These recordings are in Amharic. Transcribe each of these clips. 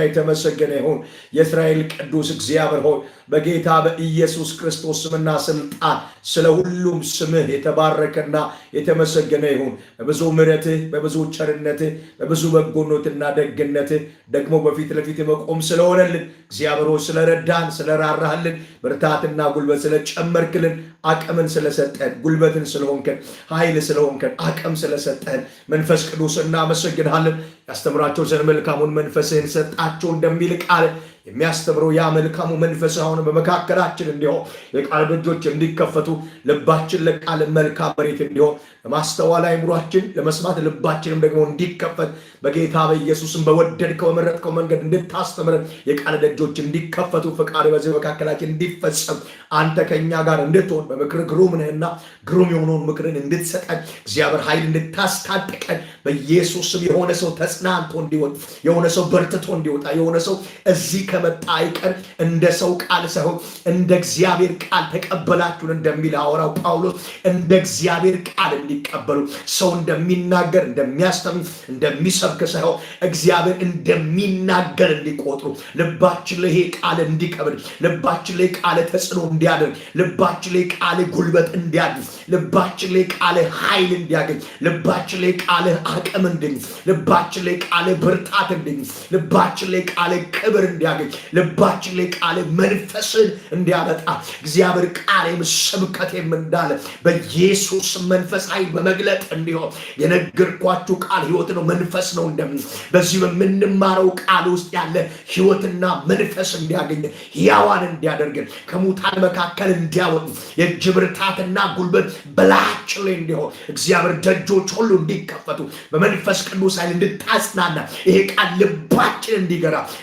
የተመሰገነ ይሁን። የእስራኤል ቅዱስ እግዚአብሔር ሆይ በጌታ በኢየሱስ ክርስቶስ ስምና ስልጣን ስለ ሁሉም ስምህ የተባረከና የተመሰገነ ይሁን። በብዙ ምሕረትህ፣ በብዙ ቸርነትህ፣ በብዙ በጎነትና ደግነትህ ደግሞ በፊት ለፊት መቆም ስለሆነልን እግዚአብሔር ሆይ ስለረዳን፣ ስለራራህልን፣ ብርታትና ጉልበት ስለጨመርክልን፣ አቅምን ስለሰጠን፣ ጉልበትን ስለሆንከን፣ ኃይል ስለሆንከን፣ አቅም ስለሰጠን መንፈስ ቅዱስ እናመሰግንሃለን። ያስተምራቸው ዘንድ መልካሙን መንፈስህን ሰጣቸው እንደሚል ቃል የሚያስተምረው ያ መልካሙ መንፈስ አሁን በመካከላችን እንዲሆን የቃል ደጆች እንዲከፈቱ ልባችን ለቃል መልካም መሬት እንዲሆን ለማስተዋል አይምሯችን ለመስማት ልባችንም ደግሞ እንዲከፈት በጌታ በኢየሱስም በወደድከው በመረጥከው መንገድ እንድታስተምረን የቃል ደጆች እንዲከፈቱ ፈቃድ በዚህ መካከላችን እንዲፈጸም አንተ ከኛ ጋር እንድትሆን በምክር ግሩም ነህና ግሩም የሆነውን ምክርን እንድትሰጠን እግዚአብሔር ኃይል እንድታስታጥቀን በኢየሱስም የሆነ ሰው ተጽናንቶ እንዲወጣ የሆነ ሰው በርትቶ እንዲወጣ የሆነ ሰው እዚህ ከመጣ አይቀር እንደ ሰው ቃል ሳይሆን እንደ እግዚአብሔር ቃል ተቀበላችሁን እንደሚል ሐዋርያው ጳውሎስ እንደ እግዚአብሔር ቃል እንዲቀበሉ ሰው እንደሚናገር እንደሚያስተምር እንደሚሰብክ ሳይሆን እግዚአብሔር እንደሚናገር እንዲቆጥሩ ልባችን ላይ ቃል እንዲከብር ልባችን ላይ ቃል ተጽዕኖ እንዲያደርግ ልባችን ላይ ቃል ጉልበት እንዲያገኝ ልባችን ላይ ቃል ኃይል እንዲያገኝ ልባችን ላይ ቃል አቅም እንዲያገኝ ልባችን ላይ ቃል ብርታት እንዲያገኝ ልባችን ላይ ቃል ክብር እንዲያገኝ ልባችን ላይ ቃል መንፈስን እንዲያመጣ እግዚአብሔር ቃሌም ስብከቴም እንዳለ በኢየሱስ መንፈስ ኃይል በመግለጥ እንዲሆን የነገርኳችሁ ቃል ሕይወት ነው መንፈስ ነው እንደምን በዚህ በምንማረው ቃል ውስጥ ያለ ሕይወትና መንፈስ እንዲያገኝ ሕያዋን እንዲያደርገን ከሙታን መካከል እንዲያወጡ የእጅ ብርታትና ጉልበት በላያችን ላይ እንዲሆን እግዚአብሔር ደጆች ሁሉ እንዲከፈቱ በመንፈስ ቅዱስ ኃይል እንድታጽናና ይሄ ቃል ልባችን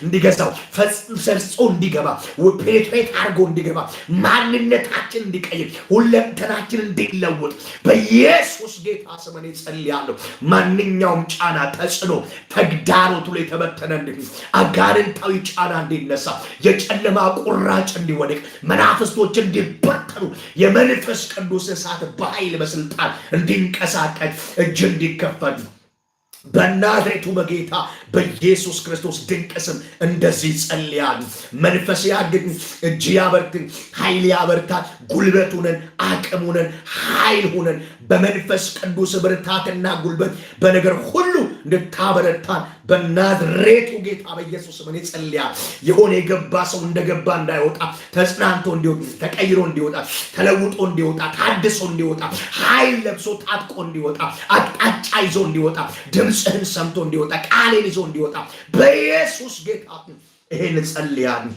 እንዲገዛው ሰርጾ እንዲገባ ፔኔትሬት አድርጎ እንዲገባ ማንነታችን እንዲቀይር ሁለንተናችን እንዲለወጥ በኢየሱስ ጌታ ስም እኔ ጸልያለሁ። ማንኛውም ጫና ተጽዕኖ ተግዳሮቱ ላይ ተበተነ እንዲሆን አጋንንታዊ ጫና እንዲነሳ የጨለማ ቁራጭ እንዲወድቅ መናፍስቶች እንዲበተኑ የመንፈስ ቅዱስ እሳት በኃይል በስልጣን እንዲንቀሳቀስ እጅ እንዲከፈት በናዝሬቱ በጌታ በኢየሱስ ክርስቶስ ድንቅ ስም እንደዚህ ጸልያሉ። መንፈስ ያግኝ፣ እጅ ያበርክን፣ ኃይል ያበርታት፣ ጉልበት ሁነን፣ አቅም ሁነን፣ ኃይል ሁነን በመንፈስ ቅዱስ ብርታትና ጉልበት በነገር ሁሉ እንድታበረታን በናዝሬቱ ጌታ በኢየሱስ ስም ጸልያለሁ። የሆነ የገባ ሰው እንደገባ እንዳይወጣ ተጽናንቶ እንዲወጣ ተቀይሮ እንዲወጣ ተለውጦ እንዲወጣ ታድሶ እንዲወጣ ኃይል ለብሶ ታጥቆ እንዲወጣ አቅጣጫ ይዞ እንዲወጣ ድምፅህን ሰምቶ እንዲወጣ ቃሌን ይዞ እንዲወጣ በኢየሱስ ጌታ ይሄን ጸልያለሁ።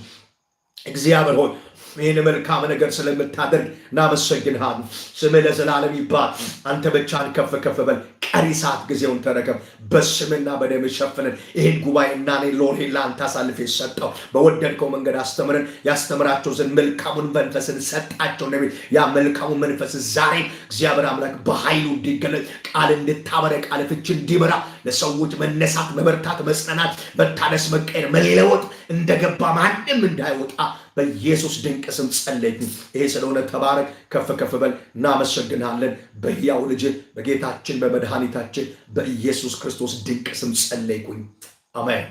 እግዚአብሔር ሆይ ይህን መልካም ነገር ስለምታደርግ እናመሰግንሃለን። ስምህ ለዘላለም ይባል። አንተ ብቻህን ከፍ ከፍ በል። ቀሪ ሰዓት ጊዜውን ተረከብ። በስምና በደም ሸፍነን ይህን ጉባኤና እኔ ሎሬ ለአንተ አሳልፌ ሰጠው። በወደድከው መንገድ አስተምረን ያስተምራቸው ዘንድ መልካሙን መንፈስን ሰጣቸው። ነቢ ያ መልካሙ መንፈስ ዛሬ እግዚአብሔር አምላክ በኃይሉ እንዲገለጥ ቃል እንድታበረ ቃል ፍቺ እንዲበራ ለሰዎች መነሳት መበርታት መጽናናት መታደስ መቀየር መለወጥ እንደገባ ማንም እንዳይወጣ በኢየሱስ ድንቅ ስም ጸለይኩኝ። ይሄ ስለሆነ ተባረክ፣ ከፍ ከፍ በል። እናመሰግናለን። በሕያው ልጅ በጌታችን በመድኃኒታችን በኢየሱስ ክርስቶስ ድንቅ ስም ጸለይኩኝ። አሜን።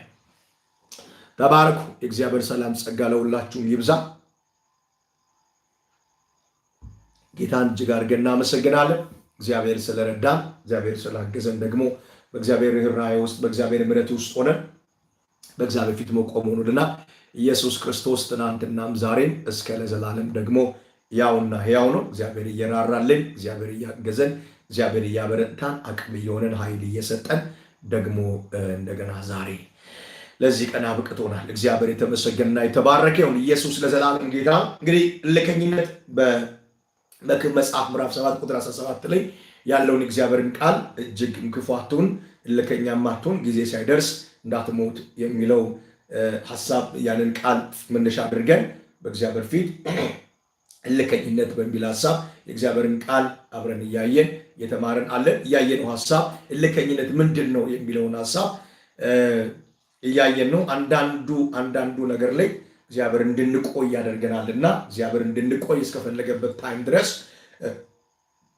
ተባረኩ። የእግዚአብሔር ሰላም ጸጋ ለሁላችሁም ይብዛ። ጌታን እጅግ አድርገን እናመሰግናለን። እግዚአብሔር ስለረዳን፣ እግዚአብሔር ስላገዘን ደግሞ በእግዚአብሔር ርኅራኄ ውስጥ በእግዚአብሔር ምሕረት ውስጥ ሆነን በእግዚአብሔር ፊት መቆም ሆኖልናል። ኢየሱስ ክርስቶስ ትናንትናም ዛሬም እስከ ለዘላለም ደግሞ ያውና ሕያው ነው። እግዚአብሔር እየራራልን፣ እግዚአብሔር እያገዘን፣ እግዚአብሔር እያበረታን፣ አቅም እየሆነን፣ ኃይል እየሰጠን ደግሞ እንደገና ዛሬ ለዚህ ቀን አብቅቶናል። እግዚአብሔር የተመሰገነና የተባረከ ይሁን። ኢየሱስ ለዘላለም ጌታ። እንግዲህ እልከኝነት በመክብብ መጽሐፍ ምዕራፍ 7 ቁጥር 17 ላይ ያለውን እግዚአብሔርን ቃል እጅግ ክፉ አትሁን፣ እልከኛም አትሁን፣ ጊዜ ሳይደርስ እንዳትሞት የሚለው ሐሳብ ያንን ቃል መነሻ አድርገን በእግዚአብሔር ፊት እልከኝነት በሚል ሐሳብ የእግዚአብሔርን ቃል አብረን እያየን የተማረን አለን። እያየነው ሐሳብ እልከኝነት ምንድን ነው የሚለውን ሐሳብ እያየን ነው። አንዳንዱ ነገር ላይ እግዚአብሔር እንድንቆይ ያደርገናልና እግዚአብሔር እንድንቆይ እስከፈለገበት ታይም ድረስ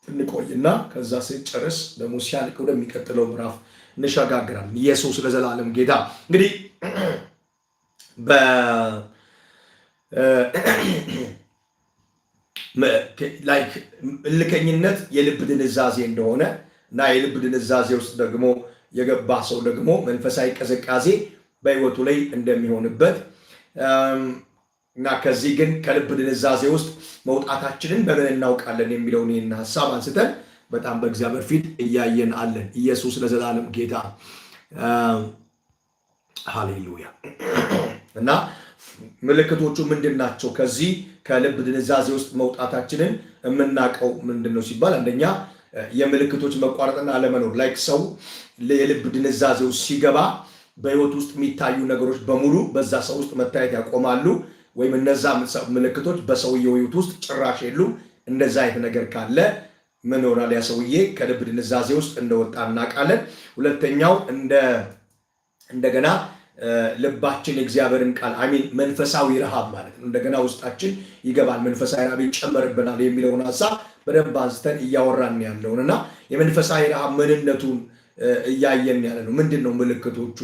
እንቆይና ከዛ ሲጨርስ ደግሞ ሲያልቅ ወደሚቀጥለው ምዕራፍ እንሸጋግራለን። ኢየሱስ ለዘላለም ጌታ። እንግዲህ ላይክ እልከኝነት የልብ ድንዛዜ እንደሆነ እና የልብ ድንዛዜ ውስጥ ደግሞ የገባ ሰው ደግሞ መንፈሳዊ ቅዝቃዜ በህይወቱ ላይ እንደሚሆንበት እና ከዚህ ግን ከልብ ድንዛዜ ውስጥ መውጣታችንን በምን እናውቃለን የሚለውን ይህን ሀሳብ አንስተን በጣም በእግዚአብሔር ፊት እያየን አለን። ኢየሱስ ለዘላለም ጌታ። ሃሌሉያ። እና ምልክቶቹ ምንድን ናቸው? ከዚህ ከልብ ድንዛዜ ውስጥ መውጣታችንን የምናውቀው ምንድን ነው ሲባል አንደኛ የምልክቶች መቋረጥና አለመኖር። ላይክ ሰው የልብ ድንዛዜ ውስጥ ሲገባ በህይወት ውስጥ የሚታዩ ነገሮች በሙሉ በዛ ሰው ውስጥ መታየት ያቆማሉ፣ ወይም እነዛ ምልክቶች በሰውየው ህይወት ውስጥ ጭራሽ የሉም። እንደዛ አይነት ነገር ካለ ምን ይሆናል? ያ ሰውዬ ከልብ ድንዛዜ ውስጥ እንደወጣ እናውቃለን። ሁለተኛው እንደገና ልባችን የእግዚአብሔርን ቃል መንፈሳዊ ረሃብ ማለት ነው እንደገና ውስጣችን ይገባል፣ መንፈሳዊ ረሃብ ይጨመርብናል የሚለውን ሀሳብ በደንብ አንስተን እያወራን ያለውንና የመንፈሳዊ ረሃብ ምንነቱን እያየን ያለ ነው። ምንድን ነው ምልክቶቹ?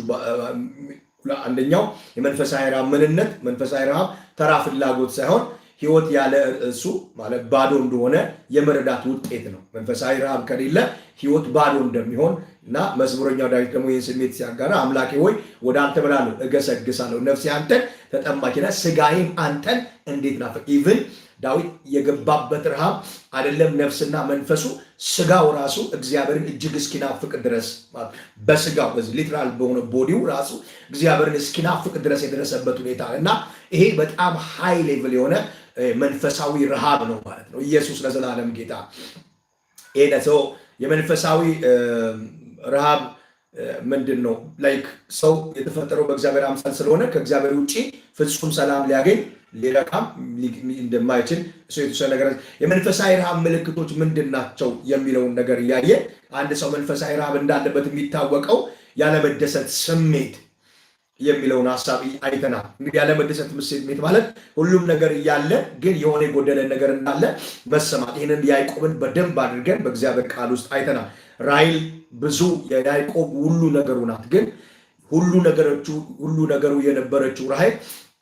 አንደኛው የመንፈሳዊ ረሃብ ምንነት፣ መንፈሳዊ ረሃብ ተራ ፍላጎት ሳይሆን ህይወት ያለ እሱ ማለት ባዶ እንደሆነ የመረዳት ውጤት ነው። መንፈሳዊ ረሃብ ከሌለ ህይወት ባዶ እንደሚሆን እና መዝሙረኛው ዳዊት ደግሞ ይህን ስሜት ሲያጋራ አምላኬ ሆይ ወደ አንተ እምላለሁ እገሰግሳለሁ፣ ነፍሴ አንተን ተጠማችና ስጋዬም አንተን እንዴት ናፈቅ። ኢቭን ዳዊት የገባበት ረሃብ አይደለም ነፍስና መንፈሱ፣ ስጋው ራሱ እግዚአብሔርን እጅግ እስኪናፍቅ ድረስ በስጋው በዚህ ሊትራል በሆነ ቦዲው ራሱ እግዚአብሔርን እስኪናፍቅ ድረስ የደረሰበት ሁኔታ እና ይሄ በጣም ሃይ ሌቭል የሆነ መንፈሳዊ ረሃብ ነው ማለት ነው። ኢየሱስ ለዘላለም ጌታ። ይሄ ነው የመንፈሳዊ ረሃብ ምንድን ነው? ላይክ ሰው የተፈጠረው በእግዚአብሔር አምሳል ስለሆነ ከእግዚአብሔር ውጪ ፍጹም ሰላም ሊያገኝ ሊረካም እንደማይችል እሱ የተወሰነ ነገር። የመንፈሳዊ ረሃብ ምልክቶች ምንድን ናቸው የሚለውን ነገር እያየ አንድ ሰው መንፈሳዊ ረሃብ እንዳለበት የሚታወቀው ያለመደሰት ስሜት የሚለውን ሀሳብ አይተናል። እንግዲህ ያለመደሰት ስሜት ማለት ሁሉም ነገር እያለ ግን የሆነ የጎደለ ነገር እንዳለ መሰማት። ይህንን ያዕቆብን በደንብ አድርገን በእግዚአብሔር ቃል ውስጥ አይተናል። ራሔል ብዙ የያዕቆብ ሁሉ ነገሩ ናት፣ ግን ሁሉ ነገሩ የነበረችው ራሔል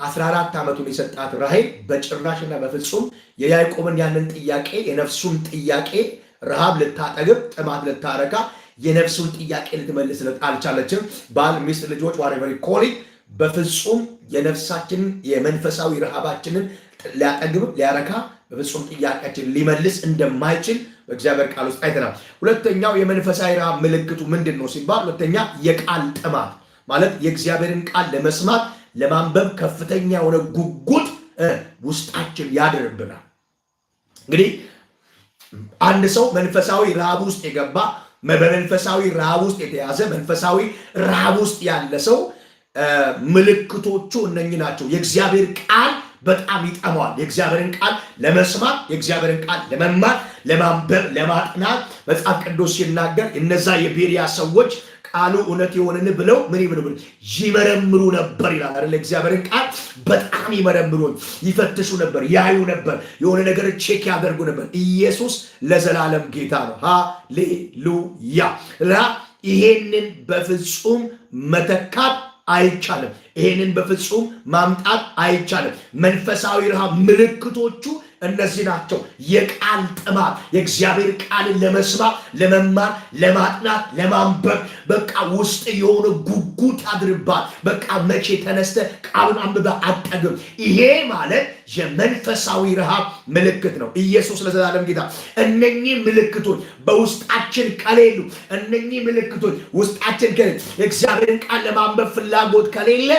14 ዓመቱን የሰጣት ራሔል በጭራሽና በፍጹም የያዕቆብን ያንን ጥያቄ የነፍሱን ጥያቄ ረሃብ ልታጠግብ ጥማት ልታረካ የነፍሱን ጥያቄ ልትመልስለት አልቻለችም። ባል፣ ሚስት፣ ልጆች ዋሬቨር ኮሊ በፍጹም የነፍሳችንን የመንፈሳዊ ረሃባችንን ሊያጠግብ ሊያረካ በፍጹም ጥያቄያችን ሊመልስ እንደማይችል በእግዚአብሔር ቃል ውስጥ አይተናል። ሁለተኛው የመንፈሳዊ ረሃብ ምልክቱ ምንድን ነው ሲባል ሁለተኛ የቃል ጥማት ማለት የእግዚአብሔርን ቃል ለመስማት ለማንበብ ከፍተኛ የሆነ ጉጉት ውስጣችን ያድርብናል። እንግዲህ አንድ ሰው መንፈሳዊ ረሃብ ውስጥ የገባ በመንፈሳዊ ረሃብ ውስጥ የተያዘ መንፈሳዊ ረሃብ ውስጥ ያለ ሰው ምልክቶቹ እነኚህ ናቸው። የእግዚአብሔር ቃል በጣም ይጠማዋል። የእግዚአብሔርን ቃል ለመስማት፣ የእግዚአብሔርን ቃል ለመማር፣ ለማንበብ፣ ለማጥናት መጽሐፍ ቅዱስ ሲናገር እነዛ የቤሪያ ሰዎች ቃሉ እውነት የሆነን ብለው ምን ይመረምሩ ነበር ይላል አይደል? እግዚአብሔርን ቃል በጣም ይመረምሩ ይፈትሹ ነበር፣ ያዩ ነበር፣ የሆነ ነገር ቼክ ያደርጉ ነበር። ኢየሱስ ለዘላለም ጌታ ነው። ሃሌሉያ። ይሄንን በፍጹም መተካት አይቻልም። ይሄንን በፍጹም ማምጣት አይቻልም። መንፈሳዊ ረሃብ ምልክቶቹ እነዚህ ናቸው። የቃል ጥማት፣ የእግዚአብሔር ቃልን ለመስማት፣ ለመማር፣ ለማጥናት፣ ለማንበብ በቃ ውስጥ የሆነ ጉጉት ያድርባል። በቃ መቼ ተነስተ ቃሉን አንብበ አጠግብ። ይሄ ማለት የመንፈሳዊ ረሃብ ምልክት ነው። ኢየሱስ ለዘላለም ጌታ። እነኚህ ምልክቶች በውስጣችን ከሌሉ፣ እነኚህ ምልክቶች ውስጣችን ከሌለ፣ የእግዚአብሔርን ቃል ለማንበብ ፍላጎት ከሌለ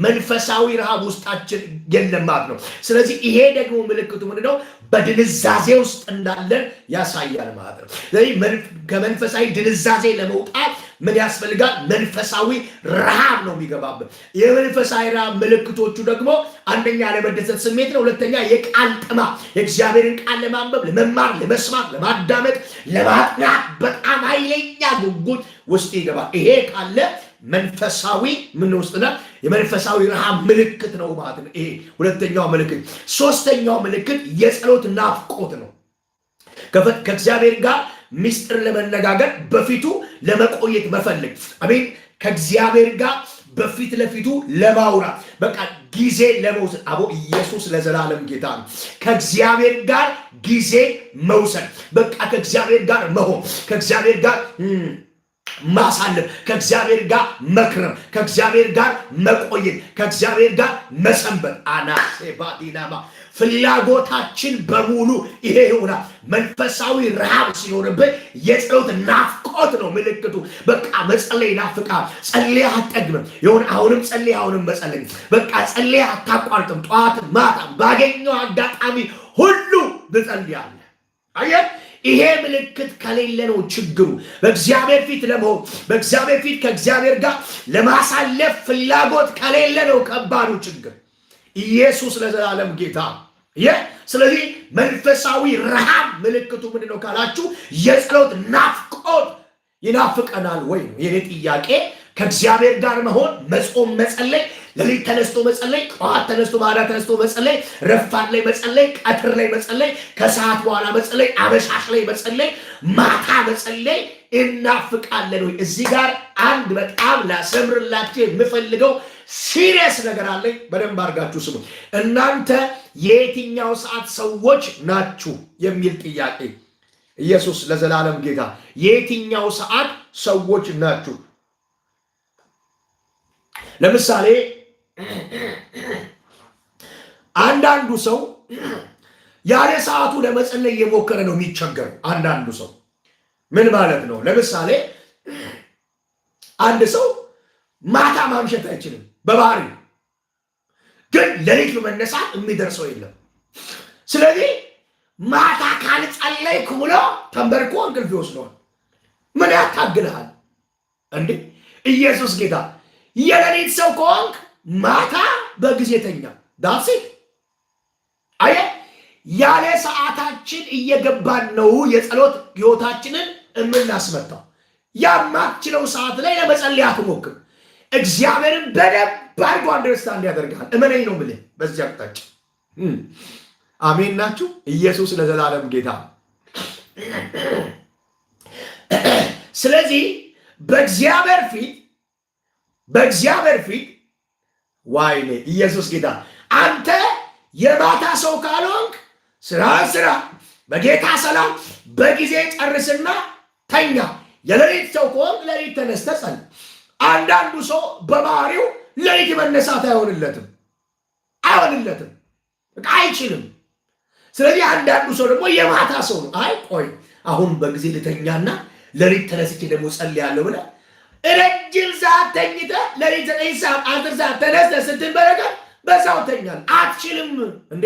መንፈሳዊ ረሃብ ውስጣችን የለም ማለት ነው። ስለዚህ ይሄ ደግሞ ምልክቱ ምንድነው? በድንዛዜ ውስጥ እንዳለን ያሳያል ማለት ነው። ስለዚህ ከመንፈሳዊ ድንዛዜ ለመውጣት ምን ያስፈልጋል? መንፈሳዊ ረሃብ ነው የሚገባበት። የመንፈሳዊ ረሃብ ምልክቶቹ ደግሞ አንደኛ ለመደሰት ስሜት ነው። ሁለተኛ የቃል ጥማት፣ የእግዚአብሔርን ቃል ለማንበብ፣ ለመማር፣ ለመስማት፣ ለማዳመጥ፣ ለማጥናት በጣም ኃይለኛ ጉጉት ውስጥ ይገባል። ይሄ ካለ መንፈሳዊ ምን ውስጥና የመንፈሳዊ ረሃብ ምልክት ነው ማለት ነው። ይሄ ሁለተኛው ምልክት። ሶስተኛው ምልክት የጸሎት ናፍቆት ነው። ከእግዚአብሔር ጋር ምስጢር ለመነጋገር በፊቱ ለመቆየት መፈለግ። አሜን። ከእግዚአብሔር ጋር በፊት ለፊቱ ለማውራት በቃ ጊዜ ለመውሰድ አቦ ኢየሱስ ለዘላለም ጌታ ነው። ከእግዚአብሔር ጋር ጊዜ መውሰድ በቃ ከእግዚአብሔር ጋር መሆን ከእግዚአብሔር ጋር ማሳለፍ ከእግዚአብሔር ጋር መክረም ከእግዚአብሔር ጋር መቆየት ከእግዚአብሔር ጋር መሰንበት አናሴ ባዲናማ ፍላጎታችን በሙሉ ይሄ ይሆናል። መንፈሳዊ ረሃብ ሲኖርብን የጸሎት ናፍቆት ነው ምልክቱ። በቃ መጸለይ ናፍቃል። ጸልይ አትጠግብም። ይሁን አሁንም ጸልይ አሁንም መጸለይ በቃ ጸልይ አታቋርጥም። ጠዋት ማታ ባገኘው አጋጣሚ ሁሉ ትጸልያለህ። አየህ ይሄ ምልክት ከሌለ ነው ችግሩ። በእግዚአብሔር ፊት ለመሆን በእግዚአብሔር ፊት ከእግዚአብሔር ጋር ለማሳለፍ ፍላጎት ከሌለ ነው ከባዱ ችግር። ኢየሱስ ለዘላለም ጌታ። ስለዚህ መንፈሳዊ ረሃብ ምልክቱ ምንድነው ካላችሁ የጸሎት ናፍቆት ይናፍቀናል ወይ ነው የኔ ጥያቄ። ከእግዚአብሔር ጋር መሆን መጾም መጸለይ ለሊት ተነስቶ መጸለይ ጠዋት ተነስቶ ማታ ተነስቶ መጸለይ ረፋድ ላይ መጸለይ ቀትር ላይ መጸለይ ከሰዓት በኋላ መጸለይ አመሻሽ ላይ መጸለይ ማታ መጸለይ እናፍቃለን ወይ? እዚህ ጋር አንድ በጣም ላሰምርላችሁ የምፈልገው ሲሪየስ ነገር አለኝ። በደንብ አድርጋችሁ ስሙ። እናንተ የየትኛው ሰዓት ሰዎች ናችሁ የሚል ጥያቄ። ኢየሱስ ለዘላለም ጌታ። የየትኛው ሰዓት ሰዎች ናችሁ? ለምሳሌ አንዳንዱ ሰው ያለ ሰዓቱ ለመጸለይ እየሞከረ ነው የሚቸገር። አንዳንዱ ሰው ምን ማለት ነው? ለምሳሌ አንድ ሰው ማታ ማምሸት አይችልም በባህሪ ግን ሌሊት መነሳት የሚደርሰው የለም። ስለዚህ ማታ ካልጸለይክ ብሎ ተንበርኮ እንቅልፍ ይወስደዋል። ምን ያታግልሃል እንዴ? ኢየሱስ ጌታ። የሌሊት ሰው ከሆንክ ማታ በጊዜ ተኛ። ዳሴ አየ ያለ ሰዓታችን እየገባን ነው የጸሎት ህይወታችንን የምናስመታው። ያማችለው ሰዓት ላይ ለመጸለይ አትሞክር። እግዚአብሔርን በደንብ አድርጎ አንደርስታንድ ያደርጋል። እመነኝ ነው የምልህ በዚህ አቅጣጫ። አሜን ናችሁ? ኢየሱስ ለዘላለም ጌታ። ስለዚህ በእግዚአብሔር ፊት ዋይኔ ኢየሱስ ጌታ። አንተ የማታ ሰው ካልሆንክ ስራ በጌታ ሰላም በጊዜ ጨርስና ተኛ። የሌሊት ሰው ከሆንክ ሌሊት ተነስተህ ጸልይ። አንዳንዱ ሰው በባህሪው ሌሊት መነሳት አይሆንለትም አይችልም። ስለዚህ አንዳንዱ ሰው ደግሞ የማታ ሰው ነው። አይ ቆይ አሁን በጊዜ ልተኛና ሌሊት ተነስቼ ደግሞ ጸልያለሁ ብለህ ረጅም ሰዓት ተኝተህ ሌሊት 9 ሰዓት 10 ሰዓት ተነስተህ ስትንበረከክ በዛው ተኛል። አትችልም እንዴ?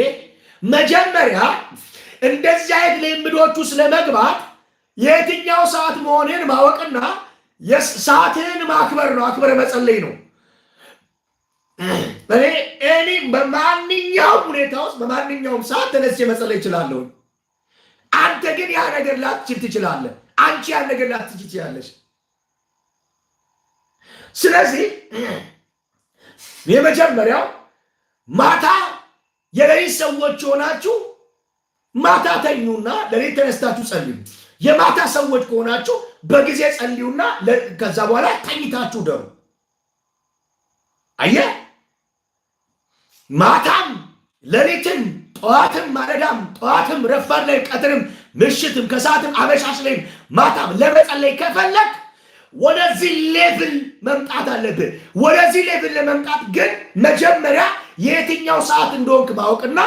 መጀመሪያ እንደዚህ አይነት ልምዶቹ ስለመግባት የትኛው ሰዓት መሆንን ማወቅና ሰዓትን ማክበር ነው። አክብረ መጸለይ ነው። እኔ በማንኛውም ሁኔታ ውስጥ በማንኛውም ሰዓት ተነስቼ መጸለይ እችላለሁ። አንተ ግን ያ ነገር ላትችል ትችላለህ። አንቺ ያ ነገር ላትችል ትችላለሽ። ስለዚህ የመጀመሪያው ማታ የሌሊት ሰዎች ሆናችሁ ማታ ተኙና ሌሊት ተነስታችሁ ጸልዩ። የማታ ሰዎች ከሆናችሁ በጊዜ ጸልዩና ከዛ በኋላ ተኝታችሁ ደሩ። አየህ፣ ማታም ሌሊትም ጠዋትም ማለዳም ጠዋትም ረፋድ ላይ ቀትርም ምሽትም ከሰዓትም አመሻሽ ላይ ማታም ለመጸለይ ከፈለግ ወደዚህ ሌቭል መምጣት አለብህ። ወደዚህ ሌቭል ለመምጣት ግን መጀመሪያ የትኛው ሰዓት እንደሆንክ ማወቅና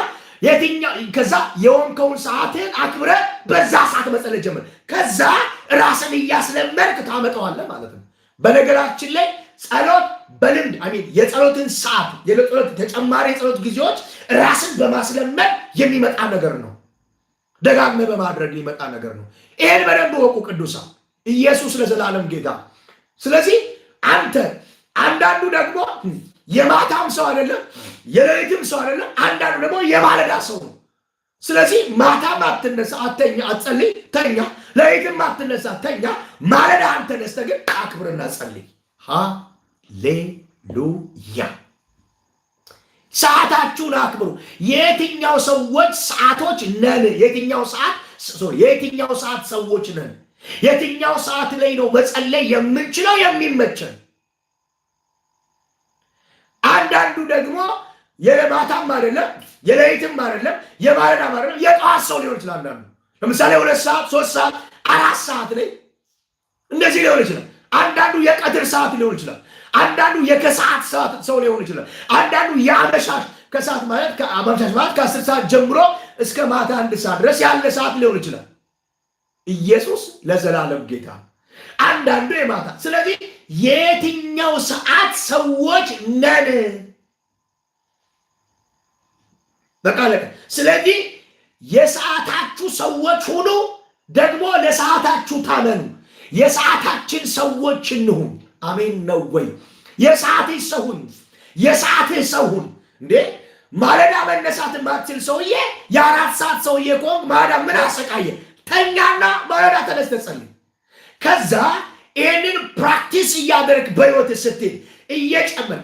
ከዛ የሆንከውን ሰዓትን አክብረ በዛ ሰዓት መጸለይ ጀምር። ከዛ ራስን እያስለመድክ ታመጣዋለህ ማለት ነው። በነገራችን ላይ ጸሎት በልምድ የጸሎትን ሰዓት ተጨማሪ የጸሎት ጊዜዎች ራስን በማስለመድ የሚመጣ ነገር ነው። ደጋግመ በማድረግ የሚመጣ ነገር ነው። ይሄን በደንብ ወቁ ቅዱሳን። ኢየሱስ ለዘላለም ጌታ። ስለዚህ አንዳንዱ ደግሞ የማታም ሰው አይደለም፣ የሌሊትም ሰው አይደለም። አንዳንዱ ደግሞ የማለዳ ሰው ነው። ስለዚህ ማታም አትነሳ አትተኛ አትጸልይ ተኛ፣ ሌሊትም አትነሳ ተኛ፣ ማለዳ ተነስተህ ግን አክብርና ጸልይ። ሃሌሉያ። ሰዓታችሁን አክብሩ። የትኛው ሰዎች ሰዓቶች ነን? የትኛው ሰዓት ሰዎች ነን? የትኛው ሰዓት ላይ ነው መጸለይ የምንችለው የሚመቸን? አንዳንዱ ደግሞ የማታም አይደለም የሌሊትም አይደለም የማለዳም አይደለም የጠዋት ሰው ሊሆን ይችላል። አንዳንዱ ለምሳሌ 2 ሰዓት 3 ሰዓት 4 ሰዓት ላይ እንደዚህ ሊሆን ይችላል። አንዳንዱ የቀትር ሰዓት ሊሆን ይችላል። አንዳንዱ የከሰዓት ሰዓት ሰው ሊሆን ይችላል። አንዳንዱ የአመሻሽ ከሰዓት ማለት ከአመሻሽ ማለት ከ10 ሰዓት ጀምሮ እስከ ማታ 1 ሰዓት ድረስ ያለ ሰዓት ሊሆን ይችላል። ኢየሱስ ለዘላለም ጌታ። አንዳንዱ የማታ። ስለዚህ የትኛው ሰዓት ሰዎች ነን? በቃ ለቀ። ስለዚህ የሰዓታችሁ ሰዎች ሁኑ፣ ደግሞ ለሰዓታችሁ ታመኑ። የሰዓታችን ሰዎች እንሁን። አሜን ነው ወይ? የሰዓትህ ሰው ሁን። የሰዓትህ ሰው ሁን። እንዴ ማለዳ መነሳት የማትችል ሰውዬ የ4 ሰዓት ሰውዬ ከሆንክ ማለዳ ምን አሰቃየ? ተኛና ማለዳ ተነስተህ ጸልይ። ከዛ ይህንን ፕራክቲስ እያደረግ በህይወት ስትል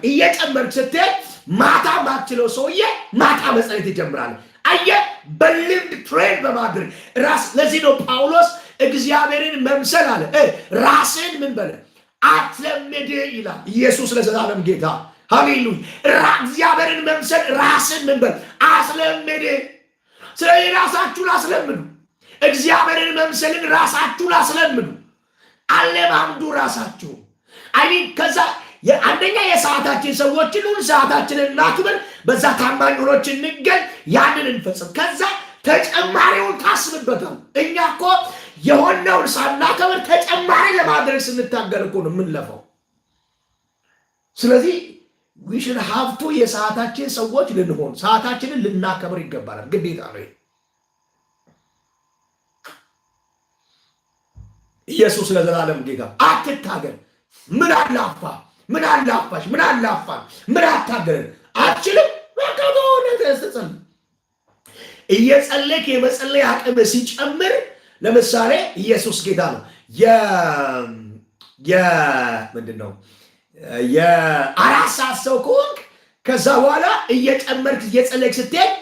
እየጨመርክ ስትል ማታ ማትችለው ሰውዬ ማታ መጸለይ ትጀምራለህ። አየህ፣ በልምድ ትሬን በማድረግ ራስ። ለዚህ ነው ጳውሎስ እግዚአብሔርን መምሰል አለ ራስን ምን በለ አትለምድ ይላል። ኢየሱስ ለዘላለም ጌታ ሃሌሉያ። እግዚአብሔርን መምሰል ራስን ምን በለ አስለምድ። ስለዚህ ራሳችሁን አስለምዱ። እግዚአብሔርን መምሰልን ራሳችሁን አስለምዱ። አለማምዱ ራሳችሁ። ከዛ አንደኛ የሰዓታችን ሰዎችን ሁሉ ሰዓታችንን እናክብር። በዛ ታማኞች እንገኝ፣ ያንን እንፈጽም። ከዛ ተጨማሪውን ታስብበታል። እኛ እኮ የሆነውን ሳናከብር ተጨማሪ ለማድረግ ስንታገል እኮ ነው የምንለፈው። ስለዚህ we should have to የሰዓታችን ሰዎች ልንሆን፣ ሰዓታችንን ልናከብር ይገባናል። ግዴታ ነው። ኢየሱስ ለዘላለም ጌታ። አትታገል። ምን አላፋ ምን አላፋሽ ምን አላፋን ምን አታገለን አትችልም። ወቀዶነ ተሰጸን እየጸለይክ የመጸለይ አቅም ሲጨምር፣ ለምሳሌ ኢየሱስ ጌታ ነው። ምንድነው የ4 ሰዓት ሰው ከሆንክ ከዛ በኋላ እየጨመርክ እየጸለይክ ስትሄድ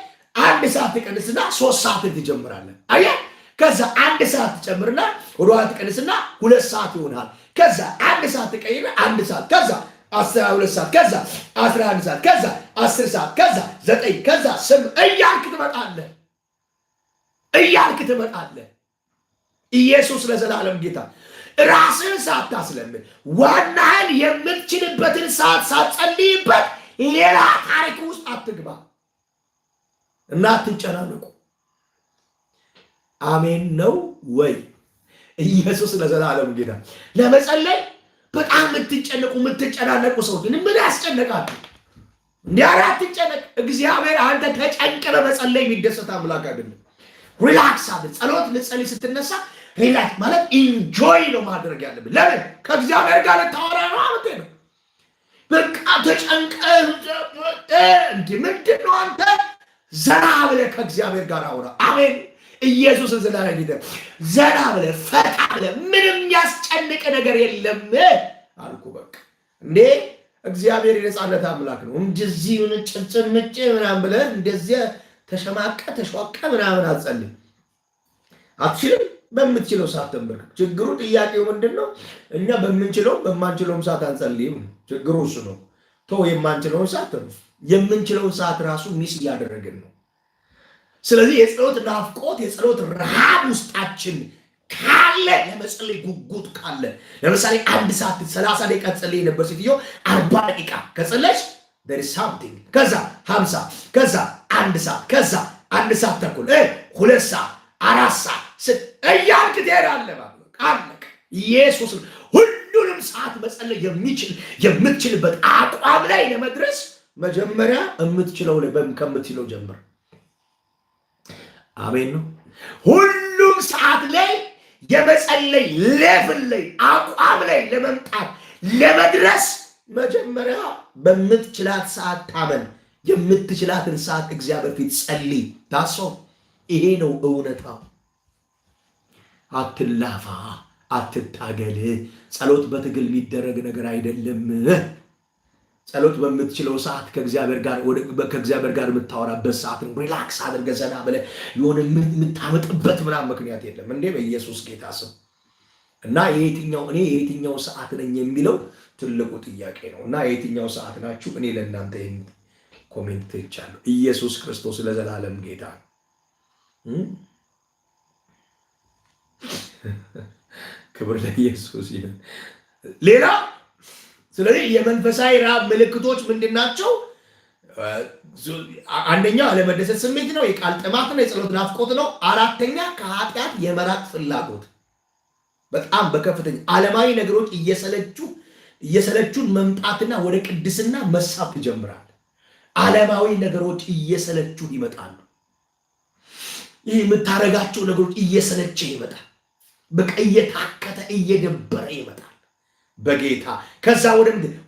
1 ሰዓት ትቀንስና 3 ሰዓት ትጀምራለህ። አየህ፣ ከዛ 1 ሰዓት ትጨምርና ወደ ኋላ ትቀንስና 2 ሰዓት ይሆናል። ከዛ 1 ሰዓት ትቀይርና 1 ሰዓት፣ ከዛ 12 ሰዓት፣ ከዛ 11 ሰዓት፣ ከዛ 10 ሰዓት፣ ከዛ 9፣ ከዛ 8 እያልክ ትመጣለህ። ኢየሱስ ለዘላለም ጌታ። ራስን ሳታስለምን ዋናህን የምትችልበትን ሰዓት ሳትጸልይበት ሌላ ታሪክ ውስጥ አትግባ እና አትጨናነቁ። አሜን ነው ወይ? ኢየሱስ ለዘላለም ጌታ። ለመጸለይ በጣም የምትጨናነቁ ሰዎች ምን ያስጨነቃችሁ? እንዲያራ አትጨነቅ። እግዚአብሔር አንተ ተጨንቀ በመጸለይ የሚደሰት አምላክ አይደለም። ሪላክስ አድርግ። ጸሎት ልጸልይ ስትነሳ ሪላክስ ማለት ኢንጆይ ነው ማድረግ ያለብን። ለምን? ከእግዚአብሔር ጋር ልታወራ ነው ማለት ነው። በቃ ተጨንቀህ ምንድን ነው አንተ? ዘና ብለህ ከእግዚአብሔር ጋር አውራ። አሜን። ኢየሱስ ዘላለም ጌታ። ዘና ብለህ ፈታ ብለህ ምንም ያስጨንቅ ነገር የለም አልኩ። በቃ እንዴ እግዚአብሔር የነጻነት አምላክ ነው። እንደዚህ ምን ጭጭምጭ ምናምን ብለህ እንደዚህ ተሸማቀ ተሽዋቀ ምናምን አትጸልይ። አትችልም። በምትችለው ሰዓት ተንበርክ። ችግሩ ጥያቄው ምንድነው? እኛ በምንችለው በማንችለውም ሰዓት አንጸልይም። ችግሩ እሱ ነው። የማንችለውን ሰዓት ነው። የምንችለውን ሰዓት ራሱ ሚስ እያደረግን ነው። ስለዚህ የጸሎት ናፍቆት የጸሎት ረሃብ ውስጣችን ካለ፣ የመጸለይ ጉጉት ካለ፣ ለምሳሌ 1 ሰዓት 30 ደቂቃ ጸልይ ነበር ሴትዮ 40 ደቂቃ ከጸለች there is something። ከዛ 50፣ ከዛ 1 ሰዓት፣ ከዛ 1 ሰዓት ተኩል፣ 2 ሰዓት፣ 4 ሰዓት እያልክ ትሄዳለህ ማለት ነው። አለቀ። ኢየሱስ ሁሉንም ሰዓት መጸለይ የምትችልበት አቋም ላይ ለመድረስ መጀመሪያ ከምትችለው ጀምር። አሜን ነው። ሁሉም ሰዓት ላይ የመጸለይ ሌቭል ላይ አቋም ላይ ለመምጣት ለመድረስ መጀመሪያ በምትችላት ሰዓት ታመን። የምትችላትን ሰዓት እግዚአብሔር ፊት ጸልይ። ታሶ ይሄ ነው እውነታው። አትላፋ፣ አትታገል። ጸሎት በትግል የሚደረግ ነገር አይደለም። ጸሎት በምትችለው ሰዓት ከእግዚአብሔር ጋር የምታወራበት ሰዓት ነው። ሪላክስ አድርገህ ዘና ብለህ የሆነ የምታመጥበት ምናምን ምክንያት የለም። እንዴ በኢየሱስ ጌታ ስም እና የየትኛው ሰዓት ነኝ የሚለው ትልቁ ጥያቄ ነው። እና የትኛው ሰዓት ናችሁ? እኔ ለእናንተ ይህን ኮሜንት ትቻለሁ። ኢየሱስ ክርስቶስ ለዘላለም ጌታ ነው። ክብር ለኢየሱስ ይሁን። ሌላ ስለዚህ የመንፈሳዊ ረሃብ ምልክቶች ምንድናቸው? አንደኛው አለመደሰት ስሜት ነው። የቃል ጥማት ነው። የጸሎት ናፍቆት ነው። አራተኛ ከኃጢአት የመራቅ ፍላጎት በጣም በከፍተኛ ዓለማዊ ነገሮች እየሰለቹን መምጣትና ወደ ቅድስና መሳብ ትጀምራል። ዓለማዊ ነገሮች እየሰለቹን ይመጣሉ። ይህ የምታረጋቸው ነገሮች እየሰለቸ ይመጣል። በቃ እየታከተ እየደበረ ይመጣል በጌታ። ከዛ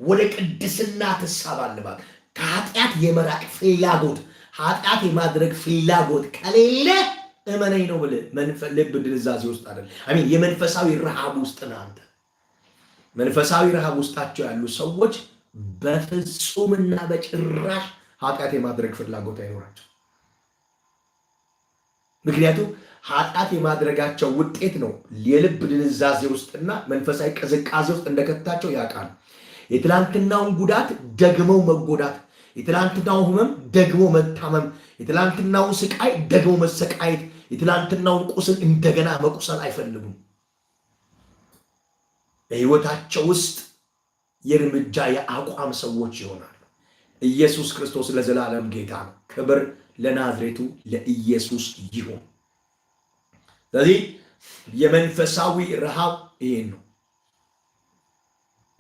ወደ ቅድስና ትሳባለባት። ከኃጢአት የመራቅ ፍላጎት፣ ኃጢአት የማድረግ ፍላጎት ከሌለ እመነኝ ነው ብለህ ልብ ድንዛዜ ውስጥ አይደል። አሜን። የመንፈሳዊ ረሃብ ውስጥ ነህ አንተ። መንፈሳዊ ረሃብ ውስጣቸው ያሉ ሰዎች በፍጹምና በጭራሽ ኃጢአት የማድረግ ፍላጎት አይኖራቸው። ምክንያቱም ኃጢአት የማድረጋቸው ውጤት ነው የልብ ድንዛዜ ውስጥና መንፈሳዊ ቅዝቃዜ ውስጥ እንደከታቸው ያውቃል። የትላንትናውን ጉዳት ደግመው መጎዳት፣ የትላንትናውን ህመም ደግሞ መታመም፣ የትላንትናውን ስቃይ ደግሞ መሰቃየት፣ የትላንትናውን ቁስል እንደገና መቁሰል አይፈልጉም። በህይወታቸው ውስጥ የእርምጃ የአቋም ሰዎች ይሆናሉ። ኢየሱስ ክርስቶስ ለዘላለም ጌታ ነው። ክብር ለናዝሬቱ ለኢየሱስ ይሁን። ስለዚህ የመንፈሳዊ ረሃብ ይሄን ነው።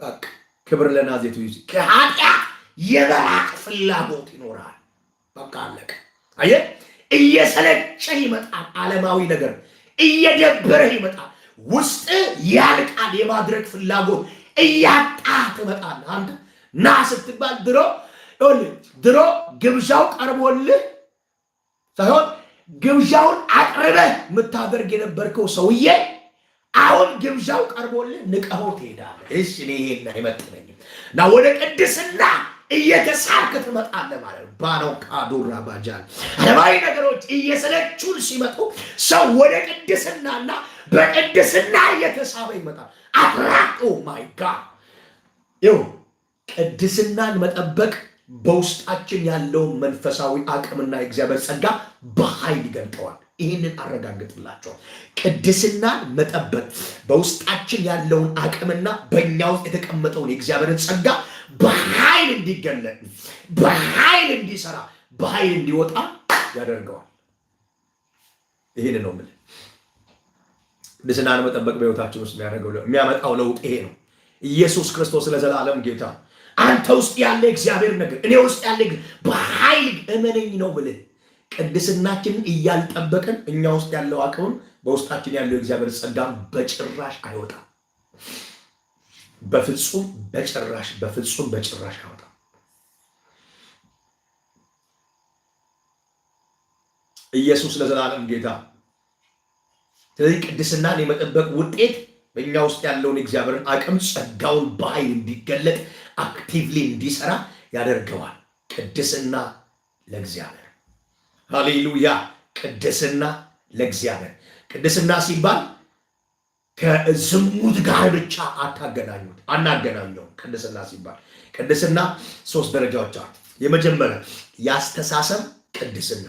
በቃ ክብር ለናዝሬቱ ይሁን። ከኃጢአት የመራቅ ፍላጎት ይኖራል። በቃ አለቀ። አየህ፣ እየሰለቸ ይመጣል። ዓለማዊ ነገር እየደበረ ይመጣል። ውስጥ ያልቃል። የማድረግ ፍላጎት እያጣ ትመጣል። አንተ ና ስትባል ድሮ ግብዣው ቀርቦልህ ሳይሆን ግብዣውን አቅርበህ የምታደርግ የነበርከው ሰውዬ አሁን ግብዣው ቀርቦልህ ንቀኸው ትሄዳለህ። እሺ እኔ ይሄን አይመጥነኝም እና ወደ ቅድስና እየተሳብክ ትመጣለህ ማለት ነው። ባኖ ካዱራ ባጃል ዓለማዊ ነገሮች እየሰለቹን ሲመጡ ሰው ወደ ቅድስናና በቅድስና እየተሳበ ይመጣል። አትራቅ። ኦ ማይ ጋድ ይኸው ቅድስናን መጠበቅ በውስጣችን ያለውን መንፈሳዊ አቅምና የእግዚአብሔር ጸጋ በኃይል ይገልጠዋል። ይህንን አረጋግጥላቸዋል። ቅድስናን መጠበቅ በውስጣችን ያለውን አቅምና በእኛ ውስጥ የተቀመጠውን የእግዚአብሔርን ጸጋ በኃይል እንዲገለጥ፣ በኃይል እንዲሰራ፣ በኃይል እንዲወጣ ያደርገዋል። ይህን ነው የምልህ። ቅድስናን መጠበቅ በሕይወታችን ውስጥ የሚያመጣው ለውጥ ይሄ ነው። ኢየሱስ ክርስቶስ ለዘላለም ጌታ። አንተ ውስጥ ያለ እግዚአብሔር ነገር እኔ ውስጥ ያለ በኃይል እመነኝ ነው ብለህ ቅድስናችንን እያልጠበቅን እኛ ውስጥ ያለው አቅም በውስጣችን ያለው እግዚአብሔር ጸጋ በጭራሽ አይወጣም። በፍጹም በጭራሽ አይወጣም። ኢየሱስ ለዘላለም ጌታ። ስለዚህ ቅድስናን የመጠበቅ ውጤት በእኛ ውስጥ ያለውን እግዚአብሔርን አቅም ጸጋውን በኃይል እንዲገለጥ አክቲቭሊ እንዲሰራ ያደርገዋል። ቅድስና ለእግዚአብሔር። ሃሌሉያ። ቅድስና ለእግዚአብሔር። ቅድስና ሲባል ከዝሙት ጋር ብቻ አናገናኘው። ቅድስና ሲባል ቅድስና 3 ደረጃዎች አሉ። የመጀመሪያ ያስተሳሰብ ቅድስና፣